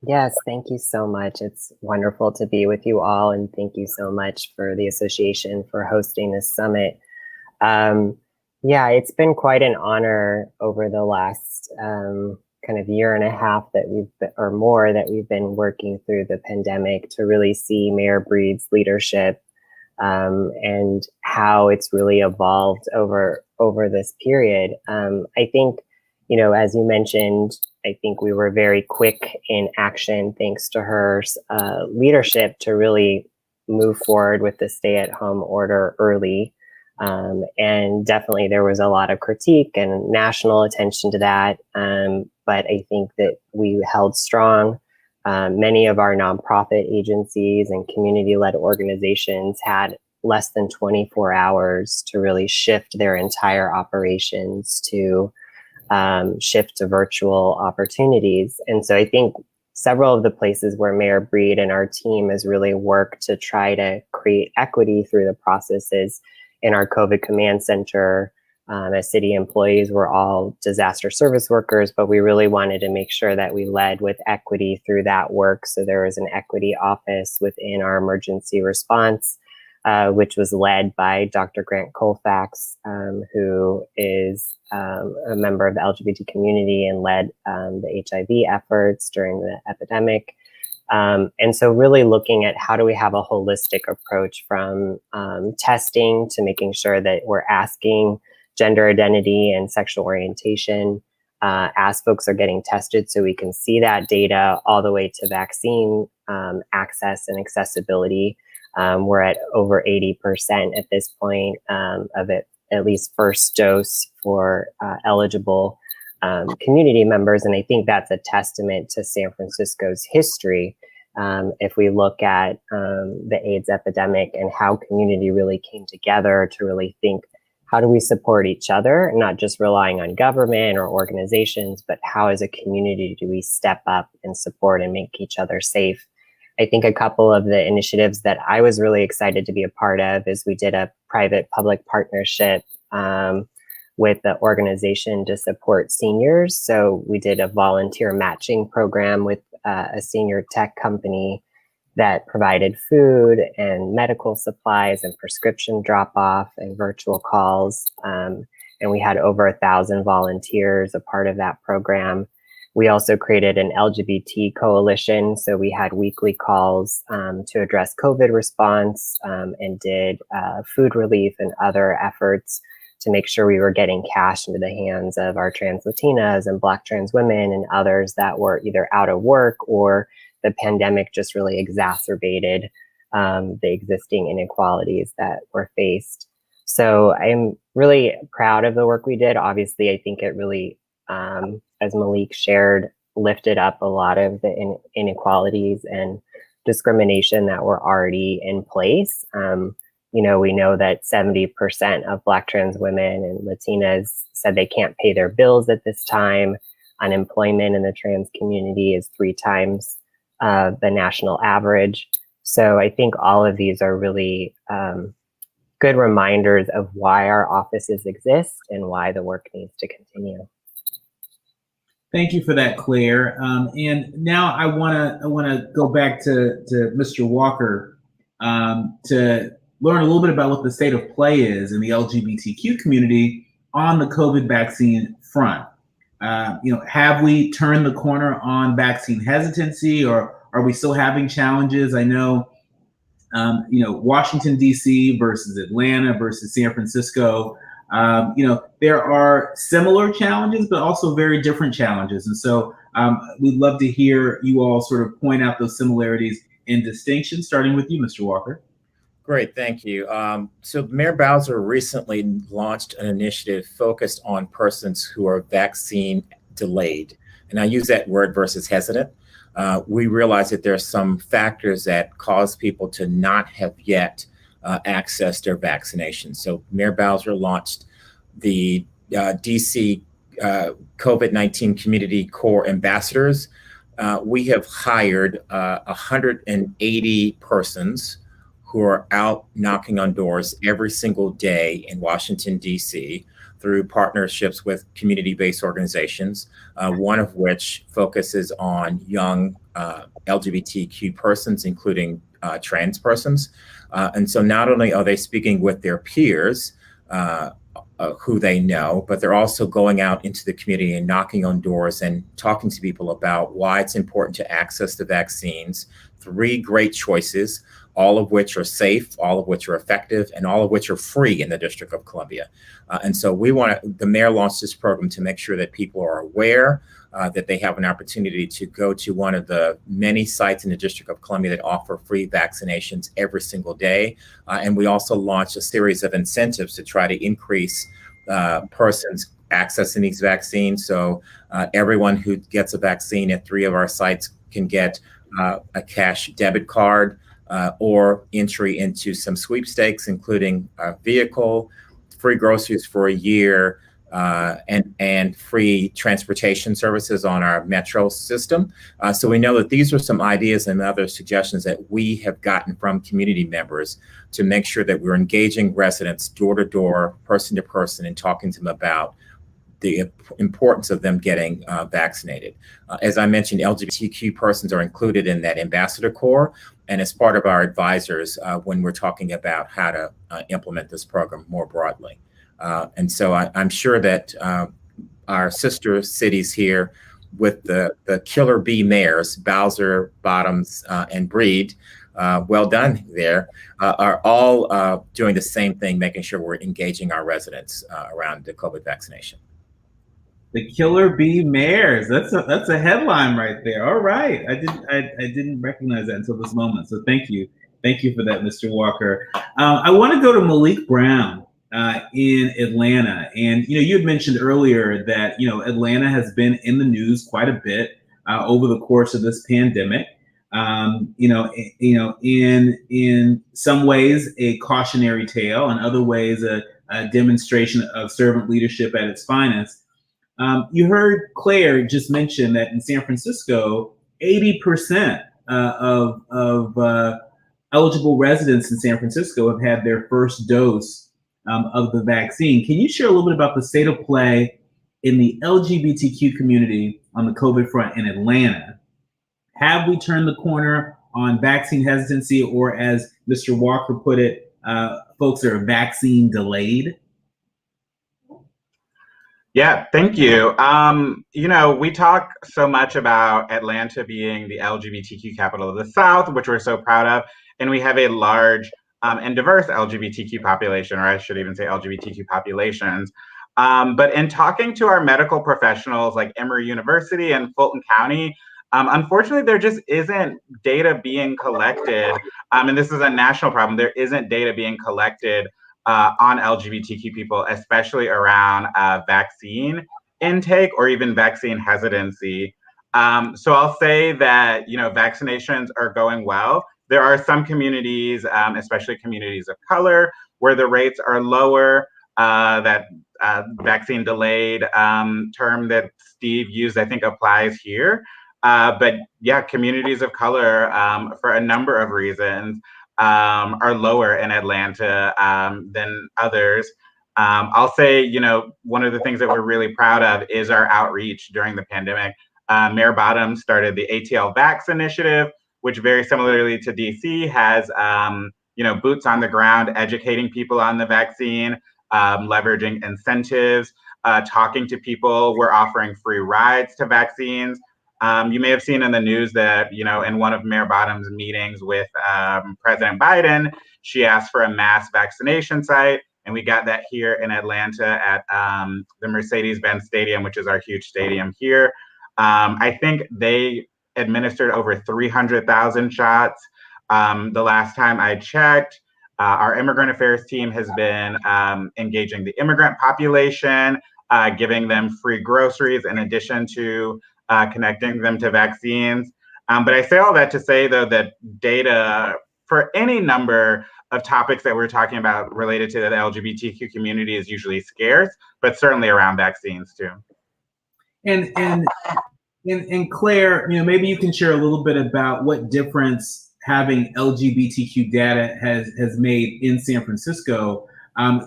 Yes, thank you so much. It's wonderful to be with you all, and thank you so much for the association for hosting this summit. Yeah, it's been quite an honor over the last kind of year and a half that we've been working through the pandemic to really see Mayor Breed's leadership and how it's really evolved over this period. I think, you know, as you mentioned, I think we were very quick in action thanks to her leadership to really move forward with the stay-at-home order early. And definitely there was a lot of critique and national attention to that. But I think that we held strong. Many of our nonprofit agencies and community-led organizations had less than 24 hours to really shift their entire operations to shift to virtual opportunities. And so I think several of the places where Mayor Breed and our team has really worked to try to create equity through the processes in our COVID command center. As city employees, we're all disaster service workers, but we really wanted to make sure that we led with equity through that work. So there was an equity office within our emergency response, which was led by Dr. Grant Colfax, who is a member of the LGBT community and led the HIV efforts during the epidemic. And so really looking at how do we have a holistic approach from testing to making sure that we're asking gender identity and sexual orientation as folks are getting tested so we can see that data all the way to vaccine access and accessibility. We're at over 80% at this point of it, at least first dose for eligible community members. And I think that's a testament to San Francisco's history. If we look at the AIDS epidemic and how community really came together to really think, how do we support each other, not just relying on government or organizations, but how as a community do we step up and support and make each other safe? I think a couple of the initiatives that I was really excited to be a part of is we did a private-public partnership with the organization to support seniors. So we did a volunteer matching program with a senior tech company that provided food and medical supplies and prescription drop-off and virtual calls. And we had over 1,000 volunteers a part of that program. We also created an Lgbt Coalition. So we had weekly calls to address COVID response and did food relief and other efforts to make sure we were getting cash into the hands of our trans Latinas and Black trans women and others that were either out of work or the pandemic just really exacerbated the existing inequalities that were faced. So I'm really proud of the work we did. Obviously, I think it really as Malik shared, lifted up a lot of the inequalities and discrimination that were already in place. We know that 70% of Black trans women and Latinas said they can't pay their bills at this time. Unemployment in the trans community is 3 times the national average. So I think all of these are really good reminders of why our offices exist and why the work needs to continue. Thank you for that, Claire. And now I want to go back to Mr. Walker to learn a little bit about what the state of play is in the LGBTQ community on the COVID vaccine front. Have we turned the corner on vaccine hesitancy, or are we still having challenges? I know, Washington, D.C. versus Atlanta versus San Francisco, there are similar challenges, but also very different challenges. And so we'd love to hear you all sort of point out those similarities and distinctions, starting with you, Mr. Walker. Great, thank you. So Mayor Bowser recently launched an initiative focused on persons who are vaccine delayed. And I use that word versus hesitant. We realize that there are some factors that cause people to not have yet accessed their vaccination. So Mayor Bowser launched the DC COVID-19 Community Corps Ambassadors. We have hired 180 persons who are out knocking on doors every single day in Washington, D.C. through partnerships with community-based organizations, one of which focuses on young LGBTQ persons, including trans persons. And so not only are they speaking with their peers, who they know, but they're also going out into the community and knocking on doors and talking to people about why it's important to access the vaccines. 3 great choices, all of which are safe, all of which are effective, and all of which are free in the District of Columbia. And so the mayor launched this program to make sure that people are aware that they have an opportunity to go to one of the many sites in the District of Columbia that offer free vaccinations every single day. And we also launched a series of incentives to try to increase persons accessing these vaccines. So everyone who gets a vaccine at 3 of our sites can get a cash debit card or entry into some sweepstakes, including a vehicle, free groceries for a year, and free transportation services on our metro system. So we know that these are some ideas and other suggestions that we have gotten from community members to make sure that we're engaging residents door to door, person to person, and talking to them about the importance of them getting vaccinated. As I mentioned, LGBTQ persons are included in that ambassador corps and as part of our advisors when we're talking about how to implement this program more broadly. And so I'm sure that our sister cities here with the killer bee mayors, Bowser, Bottoms, and Breed, well done there, are all doing the same thing, making sure we're engaging our residents around the COVID vaccination. The killer bee mayors. That's a headline right there. All right, I didn't recognize that until this moment. So thank you for that, Mr. Walker. I want to go to Malik Brown in Atlanta, and you had mentioned earlier that Atlanta has been in the news quite a bit over the course of this pandemic. In some ways a cautionary tale, in other ways a demonstration of servant leadership at its finest. You heard Claire just mention that in San Francisco, 80% of eligible residents in San Francisco have had their first dose of the vaccine. Can you share a little bit about the state of play in the LGBTQ community on the COVID front in Atlanta? Have we turned the corner on vaccine hesitancy, or as Mr. Walker put it, folks are vaccine delayed? Yeah, thank you. We talk so much about Atlanta being the LGBTQ capital of the South, which we're so proud of, and we have a large and diverse LGBTQ population, or I should even say LGBTQ populations. But in talking to our medical professionals like Emory University and Fulton County, unfortunately, there just isn't data being collected, and this is a national problem. There isn't data being collected on LGBTQ people, especially around vaccine intake or even vaccine hesitancy. So I'll say that, vaccinations are going well. There are some communities, especially communities of color, where the rates are lower. That vaccine delayed term that Steve used, I think, applies here. But yeah, communities of color, for a number of reasons, are lower in Atlanta than others. I'll say, one of the things that we're really proud of is our outreach during the pandemic. Mayor Bottoms started the ATL Vax initiative, which very similarly to DC has, boots on the ground, educating people on the vaccine, leveraging incentives, talking to people. We're offering free rides to vaccines. You may have seen in the news that, in one of Mayor Bottoms' meetings with President Biden, she asked for a mass vaccination site. And we got that here in Atlanta at the Mercedes-Benz Stadium, which is our huge stadium here. I think they administered over 300,000 shots. The last time I checked, our immigrant affairs team has been engaging the immigrant population, giving them free groceries in addition to connecting them to vaccines. But I say all that to say, though, that data for any number of topics that we're talking about related to the LGBTQ community is usually scarce, but certainly around vaccines too. And Claire, maybe you can share a little bit about what difference having LGBTQ data has made in San Francisco.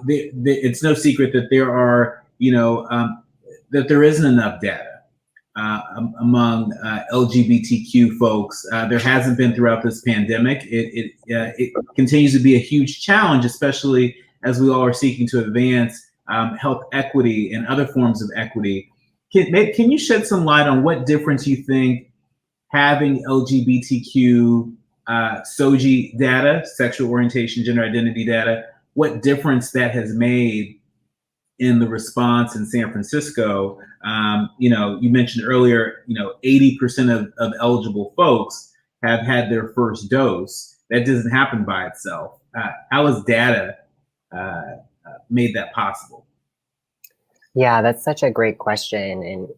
It's no secret that there are, that there isn't enough data among LGBTQ folks. There hasn't been throughout this pandemic. It continues to be a huge challenge, especially as we all are seeking to advance health equity and other forms of equity. Can you shed some light on what difference you think having LGBTQ SOGI data, sexual orientation, gender identity data, what difference that has made in the response in San Francisco? You mentioned earlier, 80% of eligible folks have had their first dose. That doesn't happen by itself. How has data made that possible? Yeah, that's such a great question. And,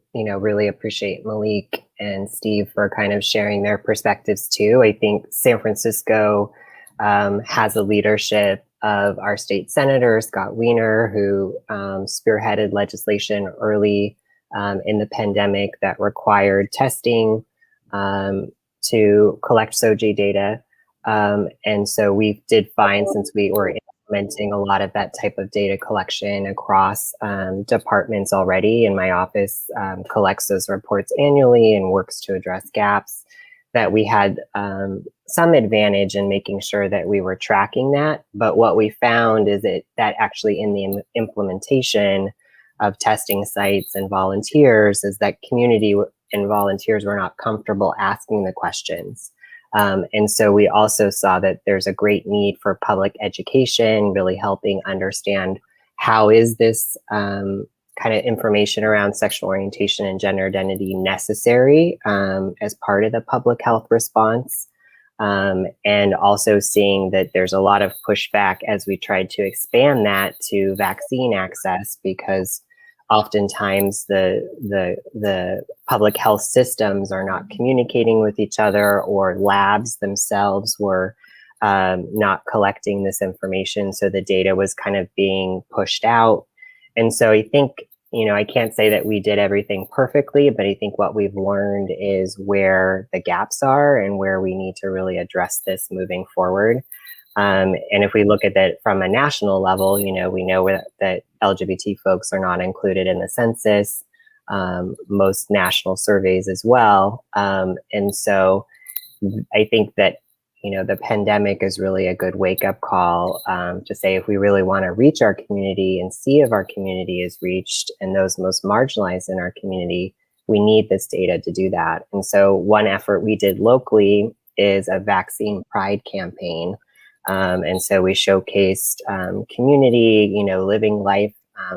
really appreciate Malik and Steve for kind of sharing their perspectives too. I think San Francisco has a leadership of our state senator, Scott Wiener, who spearheaded legislation early in the pandemic that required testing to collect SOGI data. And so we did find, since we were implementing a lot of that type of data collection across departments already, and my office collects those reports annually and works to address gaps, that we had some advantage in making sure that we were tracking that. But what we found is that actually in the implementation of testing sites and volunteers is that community and volunteers were not comfortable asking the questions. And so we also saw that there's a great need for public education, really helping understand how is this kind of information around sexual orientation and gender identity necessary as part of the public health response. And also seeing that there's a lot of pushback as we tried to expand that to vaccine access, because oftentimes the public health systems are not communicating with each other, or labs themselves were not collecting this information. So the data was kind of being pushed out. And so I think, I can't say that we did everything perfectly, but I think what we've learned is where the gaps are and where we need to really address this moving forward. And if we look at that from a national level, we know that LGBT folks are not included in the census, most national surveys as well. And so I think that, the pandemic is really a good wake-up call to say, if we really want to reach our community and see if our community is reached and those most marginalized in our community, we need this data to do that. And so one effort we did locally is a vaccine pride campaign. And so we showcased community, living life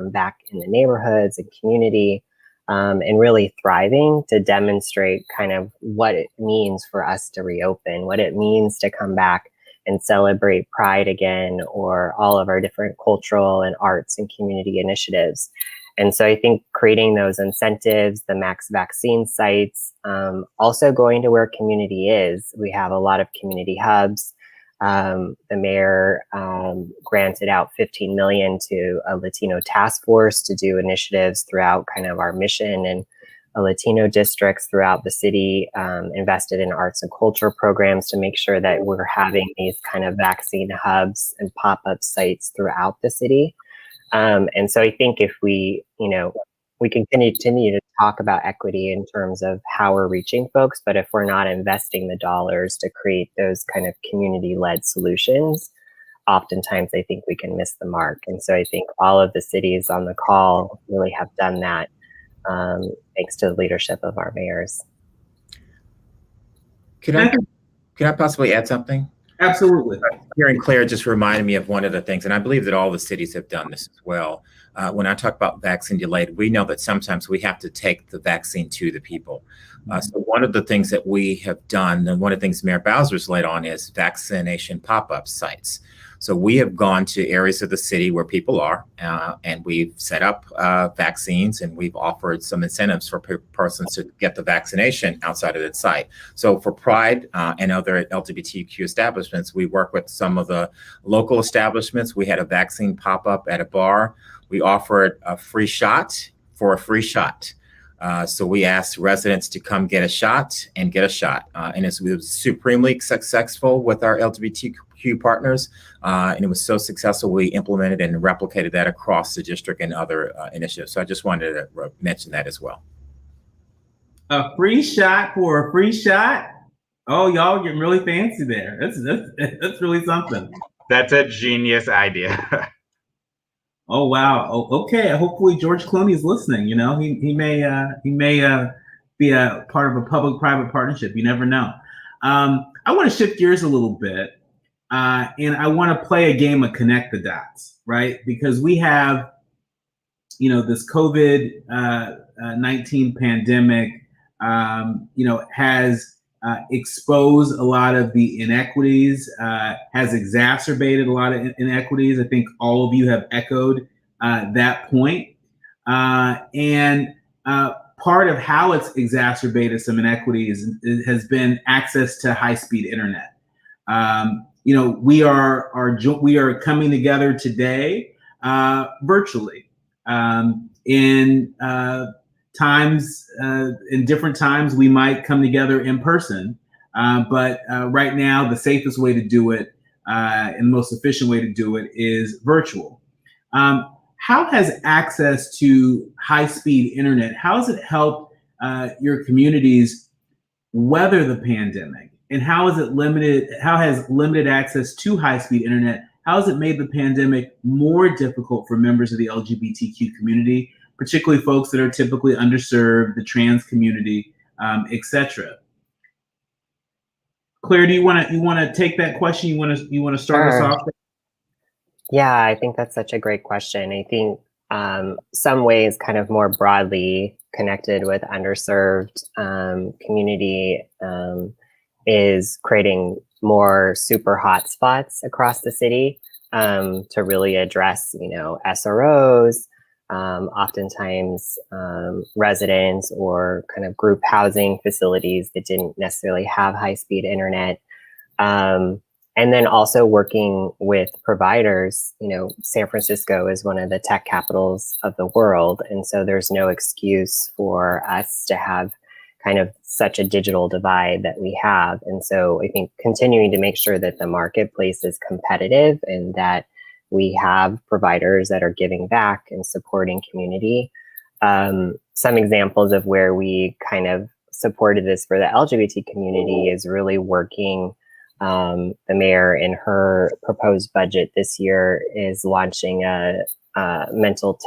back in the neighborhoods and community, and really thriving to demonstrate kind of what it means for us to reopen, what it means to come back and celebrate Pride again, or all of our different cultural and arts and community initiatives. And so I think creating those incentives, the max vaccine sites, also going to where community is. We have a lot of community hubs. The mayor granted out $15 million to a Latino task force to do initiatives throughout kind of our mission and Latino districts throughout the city, invested in arts and culture programs to make sure that we're having these kind of vaccine hubs and pop-up sites throughout the city. And so I think if we, we can continue to talk about equity in terms of how we're reaching folks, but if we're not investing the dollars to create those kind of community-led solutions, oftentimes I think we can miss the mark. And so I think all of the cities on the call really have done that, thanks to the leadership of our mayors. Can I possibly add something? Absolutely. Hearing Claire just reminded me of one of the things, and I believe that all the cities have done this as well. When I talk about vaccine delayed, we know that sometimes we have to take the vaccine to the people. So one of the things that we have done, and one of the things Mayor Bowser's laid on, is vaccination pop-up sites. So we have gone to areas of the city where people are, and we've set up vaccines, and we've offered some incentives for persons to get the vaccination outside of that site. So for Pride and other LGBTQ establishments, we work with some of the local establishments. We had a vaccine pop-up at a bar. We offered a free shot for a free shot. So we asked residents to come get a shot and get a shot. And it was supremely successful with our LGBTQ partners. And it was so successful, we implemented and replicated that across the district and other initiatives. So I just wanted to mention that as well. A free shot for a free shot? Oh, y'all getting really fancy there. That's really something. That's a genius idea. Oh wow! Oh, okay. Hopefully George Clooney is listening. He may be a part of a public-private partnership. You never know. I want to shift gears a little bit, and I want to play a game of connect the dots, right? Because we have, this COVID-19 pandemic, has exposed a lot of the inequities, has exacerbated a lot of inequities. I think all of you have echoed that point. And part of how it's exacerbated some inequities has been access to high-speed internet. We are coming together today virtually in different times we might come together in person, but right now the safest way to do it and the most efficient way to do it is virtual. How has access to high-speed internet, how has it helped your communities weather the pandemic? And how has limited access to high-speed internet, how has it made the pandemic more difficult for members of the LGBTQ community, particularly folks that are typically underserved, the trans community, etc.? Claire, do you want to take that question? You want to start us off? Yeah, I think that's such a great question. I think some ways kind of more broadly connected with underserved community is creating more super hotspots across the city to really address, SROs, oftentimes residents or kind of group housing facilities that didn't necessarily have high-speed internet. And then also working with providers. San Francisco is one of the tech capitals of the world. And so there's no excuse for us to have kind of such a digital divide that we have. And so I think continuing to make sure that the marketplace is competitive and that we have providers that are giving back and supporting community. Some examples of where we kind of supported this for the LGBT community is really working. The mayor in her proposed budget this year is launching a mental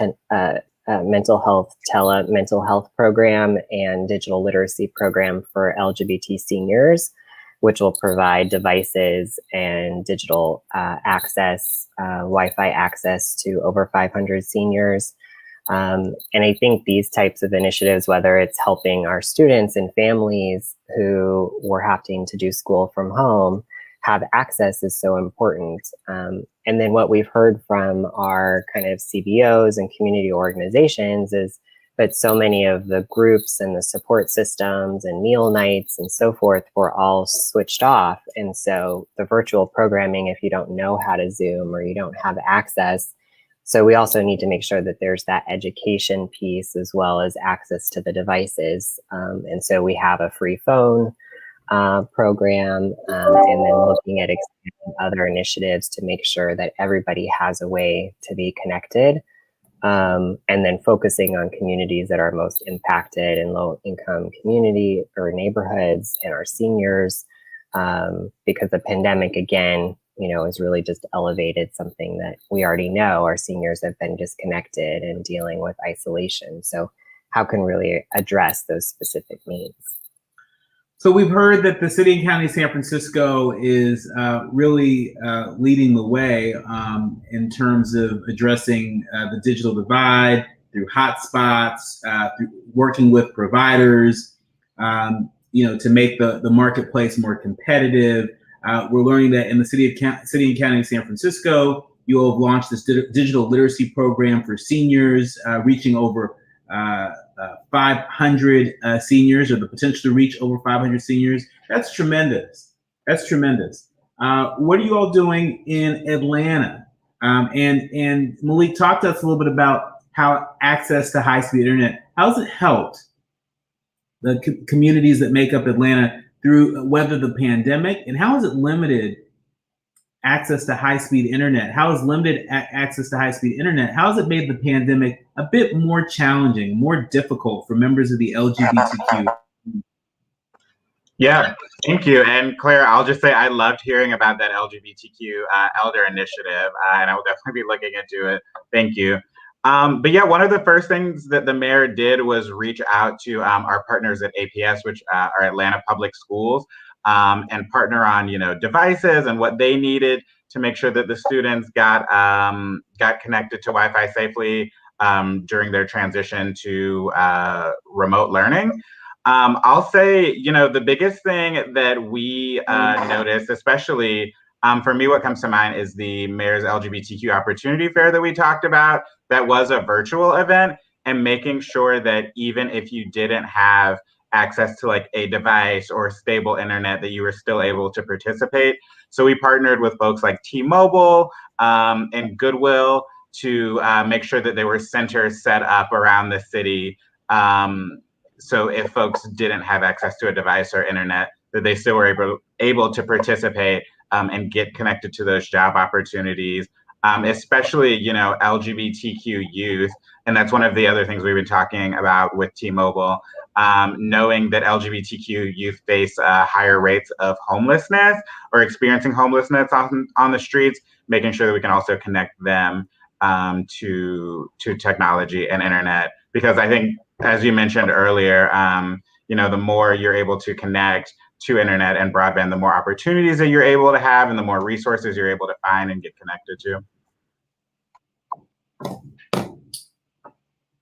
health program and digital literacy program for LGBT seniors, which will provide devices and digital access, Wi-Fi access to over 500 seniors. And I think these types of initiatives, whether it's helping our students and families who were having to do school from home, have access is so important. And then what we've heard from our kind of CBOs and community organizations is that so many of the groups and the support systems and meal nights and so forth were all switched off. And so the virtual programming, if you don't know how to Zoom or you don't have access, so we also need to make sure that there's that education piece as well as access to the devices. And so we have a free phone program, and then looking at other initiatives to make sure that everybody has a way to be connected, and then focusing on communities that are most impacted and low income community or neighborhoods and our seniors, because the pandemic, again, has really just elevated something that we already know. Our seniors have been disconnected and dealing with isolation. So how can really address those specific needs? So we've heard that the city and county of San Francisco is really leading the way in terms of addressing the digital divide through hotspots, through working with providers, to make the marketplace more competitive. We're learning that in the city and county of San Francisco, you all have launched this digital literacy program for seniors, reaching over 500 seniors, or the potential to reach over 500 seniors. That's tremendous. That's tremendous. What are you all doing in Atlanta? And Malik, talk to us a little bit about how access to high-speed internet, how's it helped the communities that make up Atlanta through weather the pandemic, and how has it limited access to high-speed internet? How has limited access to high-speed internet, how has it made the pandemic a bit more challenging, more difficult for members of the LGBTQ? Yeah, thank you. And Claire, I'll just say I loved hearing about that LGBTQ Elder Initiative, and I will definitely be looking into it. Thank you. But yeah, one of the first things that the mayor did was reach out to our partners at APS, which are Atlanta Public Schools, and partner on devices and what they needed to make sure that the students got connected to Wi-Fi safely during their transition to remote learning. I'll say, the biggest thing that we noticed, especially for me, what comes to mind is the Mayor's LGBTQ Opportunity Fair that we talked about. That was a virtual event, and making sure that even if you didn't have access to like a device or stable internet, that you were still able to participate. So we partnered with folks like T-Mobile and Goodwill to make sure that there were centers set up around the city. So if folks didn't have access to a device or internet, that they still were able to participate and get connected to those job opportunities, especially, LGBTQ youth. And that's one of the other things we've been talking about with T-Mobile, knowing that LGBTQ youth face higher rates of homelessness or experiencing homelessness on the streets, making sure that we can also connect them to technology and internet. Because I think, as you mentioned earlier, the more you're able to connect to internet and broadband, the more opportunities that you're able to have and the more resources you're able to find and get connected to.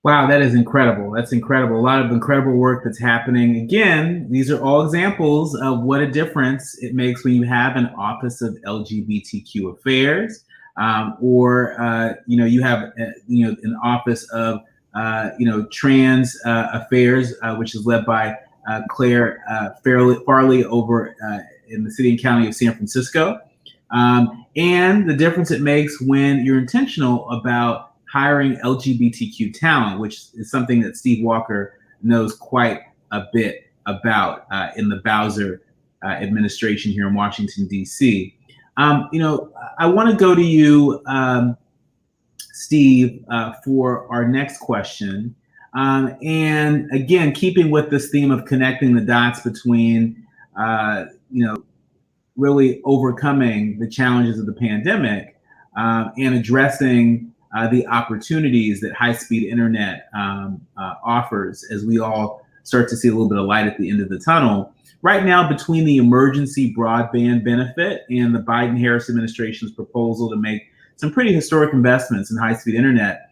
Wow, that is incredible. That's incredible. A lot of incredible work that's happening. Again, these are all examples of what a difference it makes when you have an Office of LGBTQ Affairs, or you have an Office of Trans Affairs, which is led by Claire Farley over in the city and county of San Francisco, and the difference it makes when you're intentional about hiring LGBTQ talent, which is something that Steve Walker knows quite a bit about in the Bowser administration here in Washington, D.C. I want to go to you, Steve, for our next question. And again, keeping with this theme of connecting the dots between, really overcoming the challenges of the pandemic and addressing the opportunities that high-speed internet offers as we all start to see a little bit of light at the end of the tunnel. Right now, between the emergency broadband benefit and the Biden-Harris administration's proposal to make some pretty historic investments in high-speed internet,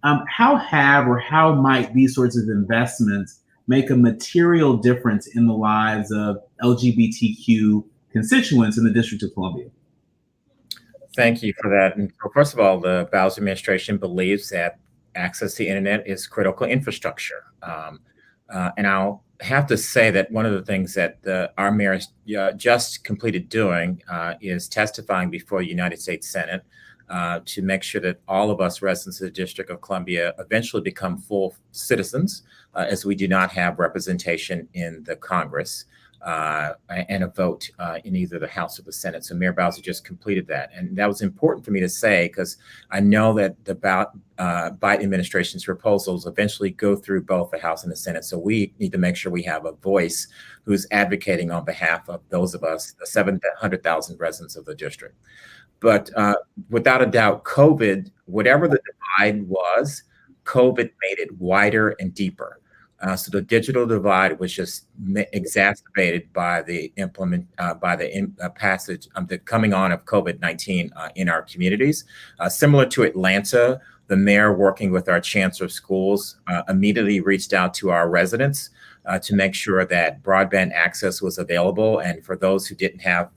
how might these sorts of investments make a material difference in the lives of LGBTQ constituents in the District of Columbia. Thank you for that. And first of all, the Bowser administration believes that access to the internet is critical infrastructure. And I'll have to say that one of the things that our mayor just completed doing is testifying before the United States Senate to make sure that all of us residents of the District of Columbia eventually become full citizens, as we do not have representation in the Congress and a vote in either the House or the Senate. So Mayor Bowser just completed that. And that was important for me to say, because I know that the Biden administration's proposals eventually go through both the House and the Senate. So we need to make sure we have a voice who's advocating on behalf of those of us, the 700,000 residents of the district. But without a doubt, COVID, whatever the divide was, COVID made it wider and deeper. So the digital divide was just exacerbated by the passage of the coming on of COVID-19 in our communities. Similar to Atlanta, the mayor, working with our chancellor of schools, immediately reached out to our residents to make sure that broadband access was available. And for those who didn't have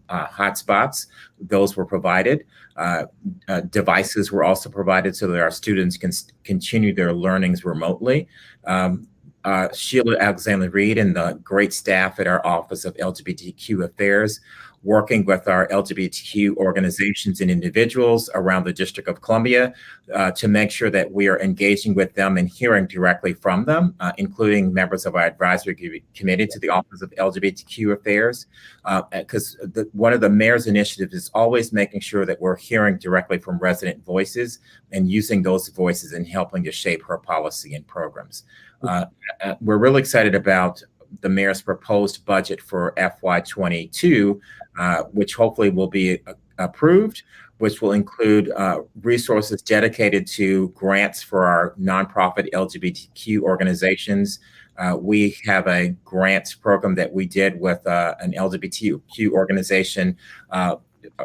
hotspots, those were provided. Devices were also provided so that our students can continue their learnings remotely. Sheila Alexander Reed and the great staff at our Office of LGBTQ Affairs, working with our LGBTQ organizations and individuals around the District of Columbia to make sure that we are engaging with them and hearing directly from them, including members of our advisory committee to the Office of LGBTQ Affairs. Because one of the mayor's initiatives is always making sure that we're hearing directly from resident voices and using those voices and helping to shape her policy and programs. We're really excited about the mayor's proposed budget for FY22, which hopefully will be approved, which will include resources dedicated to grants for our nonprofit LGBTQ organizations. We have a grants program that we did with an LGBTQ organization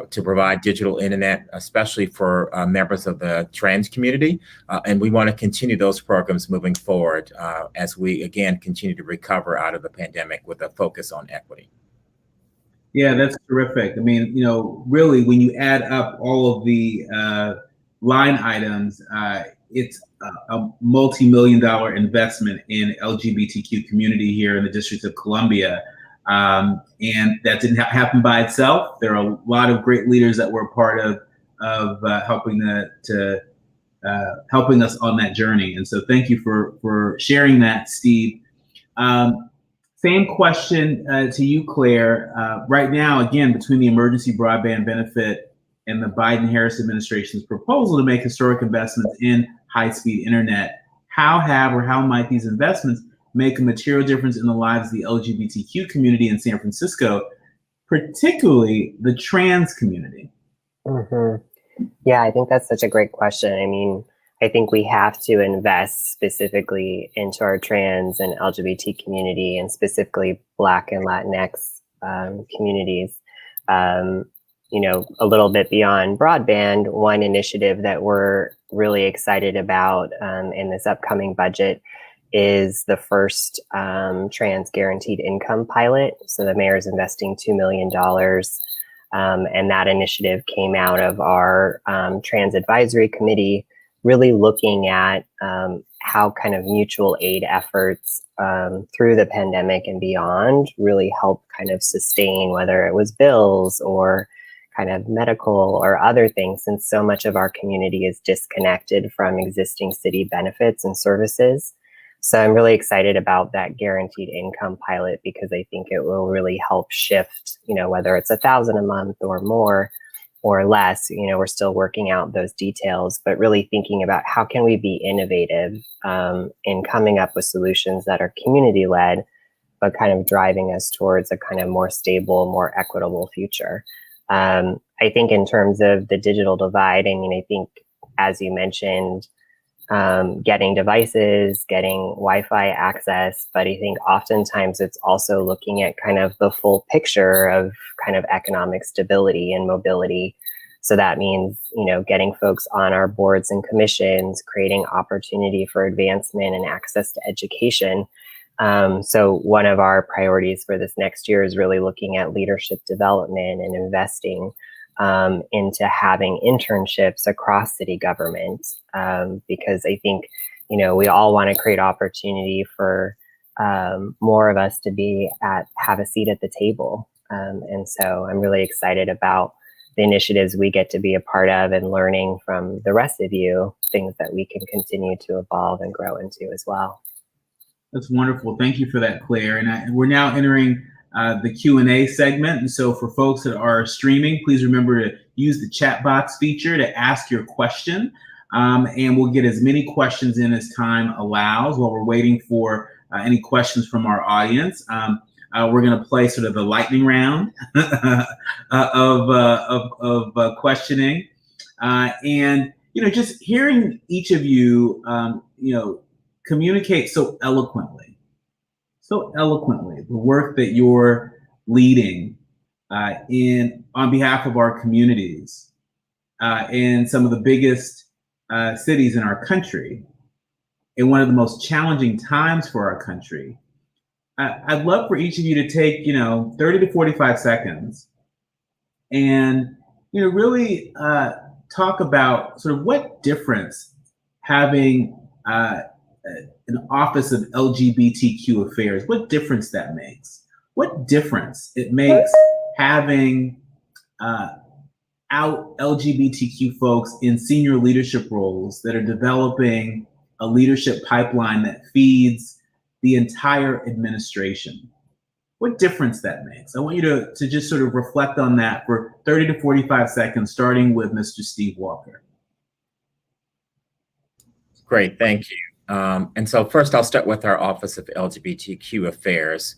to provide digital internet, especially for members of the trans community. And we want to continue those programs moving forward as we, again, continue to recover out of the pandemic with a focus on equity. Yeah, that's terrific. I mean, really, when you add up all of the line items, it's a multi-million-dollar investment in LGBTQ community here in the District of Columbia. And that didn't happen by itself. There are a lot of great leaders that were a part of helping helping us on that journey. And so thank you for sharing that, Steve. Same question to you, Claire. Right now, again, between the emergency broadband benefit and the Biden-Harris administration's proposal to make historic investments in high-speed internet, how might these investments make a material difference in the lives of the LGBTQ community in San Francisco, particularly the trans community? Mm-hmm. Yeah, I think that's such a great question. I mean, I think we have to invest specifically into our trans and LGBT community, and specifically Black and Latinx communities. A little bit beyond broadband, one initiative that we're really excited about in this upcoming budget is the first trans guaranteed income pilot. So the mayor's investing $2 million. And that initiative came out of our trans advisory committee, really looking at how kind of mutual aid efforts through the pandemic and beyond really help kind of sustain, whether it was bills or kind of medical or other things, since so much of our community is disconnected from existing city benefits and services. So I'm really excited about that guaranteed income pilot, because I think it will really help shift, whether it's $1,000 a month or more or less, we're still working out those details, but really thinking about how can we be innovative in coming up with solutions that are community led, but kind of driving us towards a kind of more stable, more equitable future. I think in terms of the digital divide, I think, as you mentioned, getting devices, getting Wi-Fi access, but I think oftentimes it's also looking at kind of the full picture of kind of economic stability and mobility. So that means, getting folks on our boards and commissions, creating opportunity for advancement and access to education. So one of our priorities for this next year is really looking at leadership development and investing into having internships across city government, because I think, you know, we all want to create opportunity for more of us to have a seat at the table. And so I'm really excited about the initiatives we get to be a part of and learning from the rest of you, things that we can continue to evolve and grow into as well. That's wonderful. Thank you for that, Claire. And we're now entering the Q&A segment. And so for folks that are streaming, please remember to use the chat box feature to ask your question. And we'll get as many questions in as time allows while we're waiting for any questions from our audience. We're going to play sort of the lightning round of questioning. And, you know, just hearing each of you, you know, communicate so eloquently, the work that you're leading on behalf of our communities in some of the biggest cities in our country, in one of the most challenging times for our country. I'd love for each of you to take, you know, 30 to 45 seconds and, you know, really talk about sort of what difference having an Office of LGBTQ Affairs, what difference that makes. What difference it makes having out LGBTQ folks in senior leadership roles that are developing a leadership pipeline that feeds the entire administration. What difference that makes. I want you to just sort of reflect on that for 30 to 45 seconds, starting with Mr. Steve Walker. Great, thank you. And so first I'll start with our Office of LGBTQ Affairs,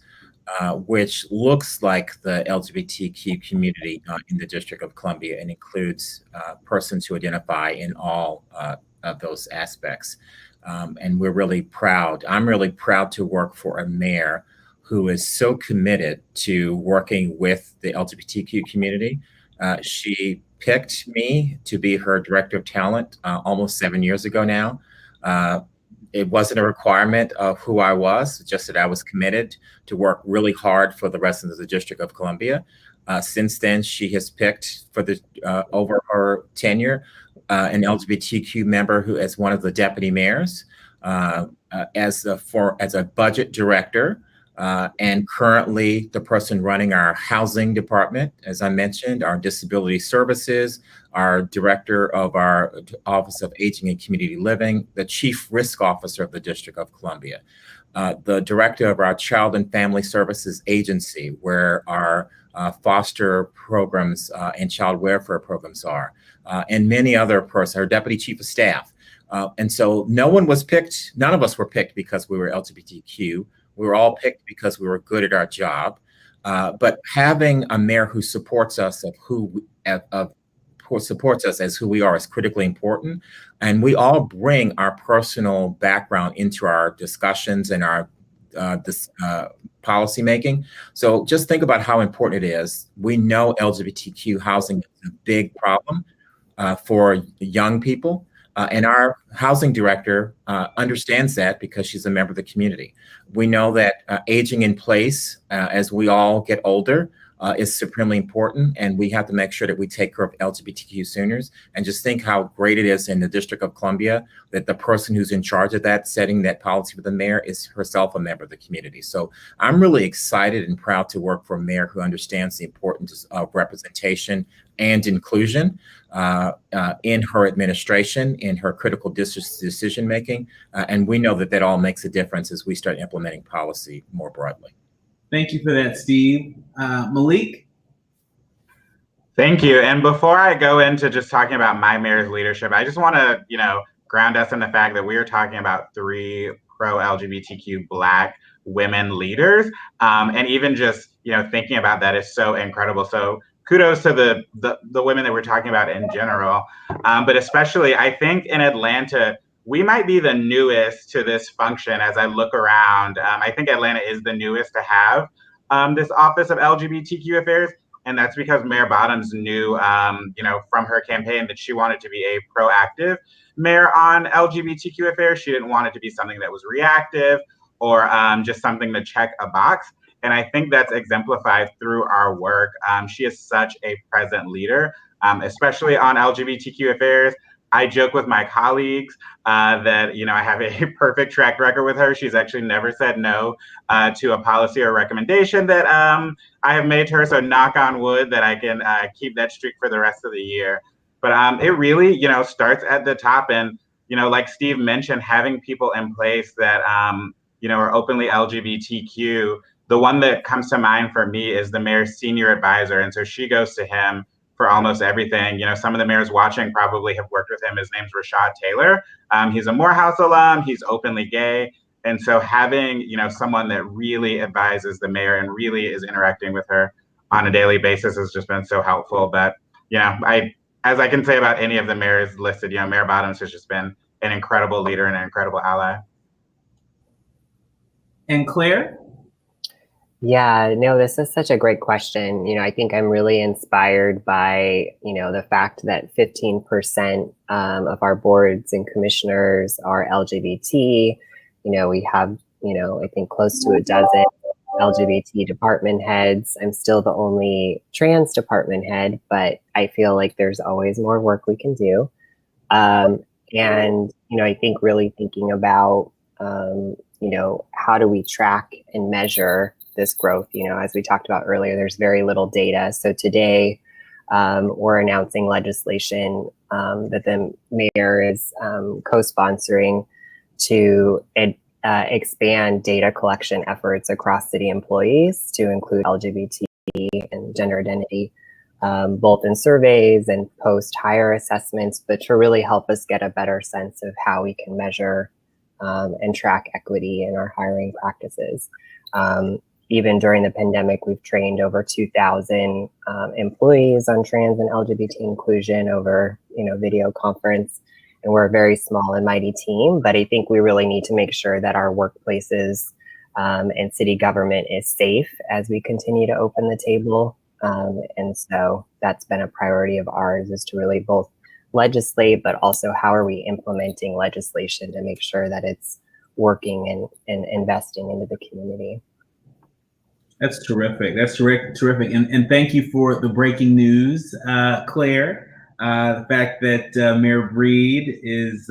which looks like the LGBTQ community in the District of Columbia and includes persons who identify in all of those aspects. And we're really proud. I'm really proud to work for a mayor who is so committed to working with the LGBTQ community. She picked me to be her director of talent almost 7 years ago now. It wasn't a requirement of who I was, just that I was committed to work really hard for the residents of the District of Columbia. Since then, she has picked for the over her tenure an LGBTQ member who is one of the deputy mayors as a budget director, and currently the person running our housing department, as I mentioned, our disability services, our director of our Office of Aging and Community Living, the chief risk officer of the District of Columbia, the director of our Child and Family Services Agency, where our foster programs and child welfare programs are, and many other persons, our deputy chief of staff. And so none of us were picked because we were LGBTQ. We were all picked because we were good at our job. But having a mayor who supports us supports us as who we are is critically important. And we all bring our personal background into our discussions and our policy making. So just think about how important it is. We know LGBTQ housing is a big problem for young people. And our housing director understands that because she's a member of the community. We know that aging in place as we all get older is supremely important, and we have to make sure that we take care of LGBTQ seniors. And just think how great it is in the District of Columbia that the person who's in charge of that, setting that policy for the mayor, is herself a member of the community. So I'm really excited and proud to work for a mayor who understands the importance of representation and inclusion in her administration, in her critical decision making. And we know that that all makes a difference as we start implementing policy more broadly. Thank you for that, Steve. Malik? Thank you. And before I go into just talking about my mayor's leadership, I just want to, ground us in the fact that we are talking about 3 pro-LGBTQ Black women leaders. And even just, thinking about that is so incredible. So kudos to the women that we're talking about in general. But especially, I think in Atlanta, we might be the newest to this function. As I look around, I think Atlanta is the newest to have this Office of LGBTQ Affairs. And that's because Mayor Bottoms knew, from her campaign that she wanted to be a proactive mayor on LGBTQ affairs. She didn't want it to be something that was reactive or just something to check a box. And I think that's exemplified through our work. She is such a present leader, especially on LGBTQ affairs. I joke with my colleagues that, I have a perfect track record with her. She's actually never said no to a policy or recommendation that I have made to her. So knock on wood that I can keep that streak for the rest of the year. But it really, starts at the top. And, like Steve mentioned, having people in place that, are openly LGBTQ. The one that comes to mind for me is the mayor's senior advisor. And so she goes to him for almost everything. Some of the mayors watching probably have worked with him. His name's Rashad Taylor. He's a Morehouse alum. He's openly gay. And so having, someone that really advises the mayor and really is interacting with her on a daily basis has just been so helpful. But, as I can say about any of the mayors listed, Mayor Bottoms has just been an incredible leader and an incredible ally. And Claire? Yeah, no, this is such a great question. I think I'm really inspired by, the fact that 15% of our boards and commissioners are LGBT. We have, I think close to a dozen LGBT department heads. I'm still the only trans department head, but I feel like there's always more work we can do. And, I think really thinking about, how do we track and measure this growth? As we talked about earlier, there's very little data. So today we're announcing legislation that the mayor is co-sponsoring to expand data collection efforts across city employees to include LGBT and gender identity, both in surveys and post-hire assessments, but to really help us get a better sense of how we can measure and track equity in our hiring practices. Even during the pandemic, we've trained over 2,000 employees on trans and LGBT inclusion over, video conference. And we're a very small and mighty team, but I think we really need to make sure that our workplaces and city government is safe as we continue to open the table. And so that's been a priority of ours, is to really both legislate, but also how are we implementing legislation to make sure that it's working and investing into the community. That's terrific. That's terrific. And thank you for the breaking news, Claire. The fact that Mayor Breed is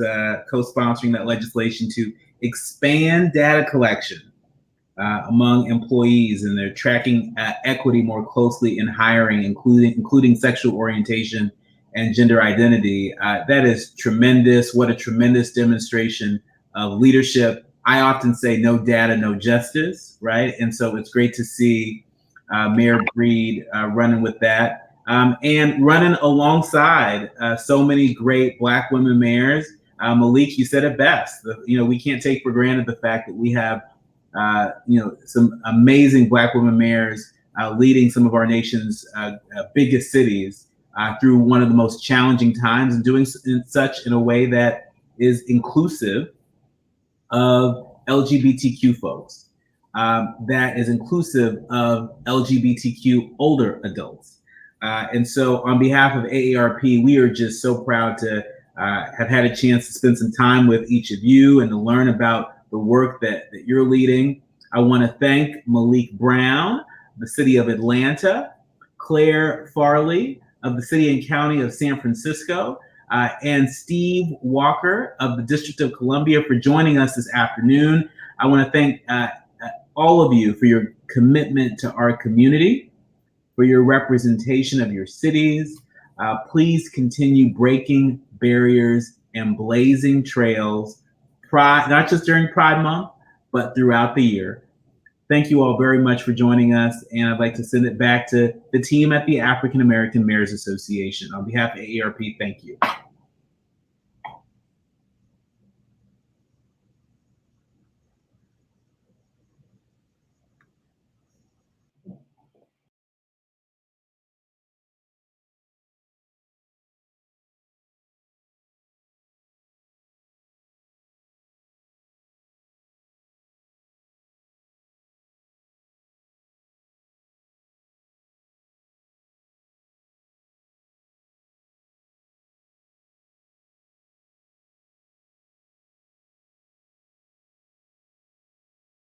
co-sponsoring that legislation to expand data collection among employees, and they're tracking equity more closely in hiring, including sexual orientation and gender identity. That is tremendous. What a tremendous demonstration of leadership. I often say no data, no justice, right? And so it's great to see Mayor Breed running with that and running alongside so many great Black women mayors. Malik, you said it best. We can't take for granted the fact that we have, some amazing Black women mayors leading some of our nation's biggest cities through one of the most challenging times, and doing such in a way that is inclusive of LGBTQ folks, that is inclusive of LGBTQ older adults. And so on behalf of AARP, we are just so proud to have had a chance to spend some time with each of you and to learn about the work that you're leading. I want to thank Malik Brown, the city of Atlanta, Claire Farley of the city and county of San Francisco, and Steve Walker of the District of Columbia for joining us this afternoon. I want to thank all of you for your commitment to our community, for your representation of your cities. Please continue breaking barriers and blazing trails, not just during Pride Month, but throughout the year. Thank you all very much for joining us, and I'd like to send it back to the team at the African American Mayors Association. On behalf of AARP, thank you.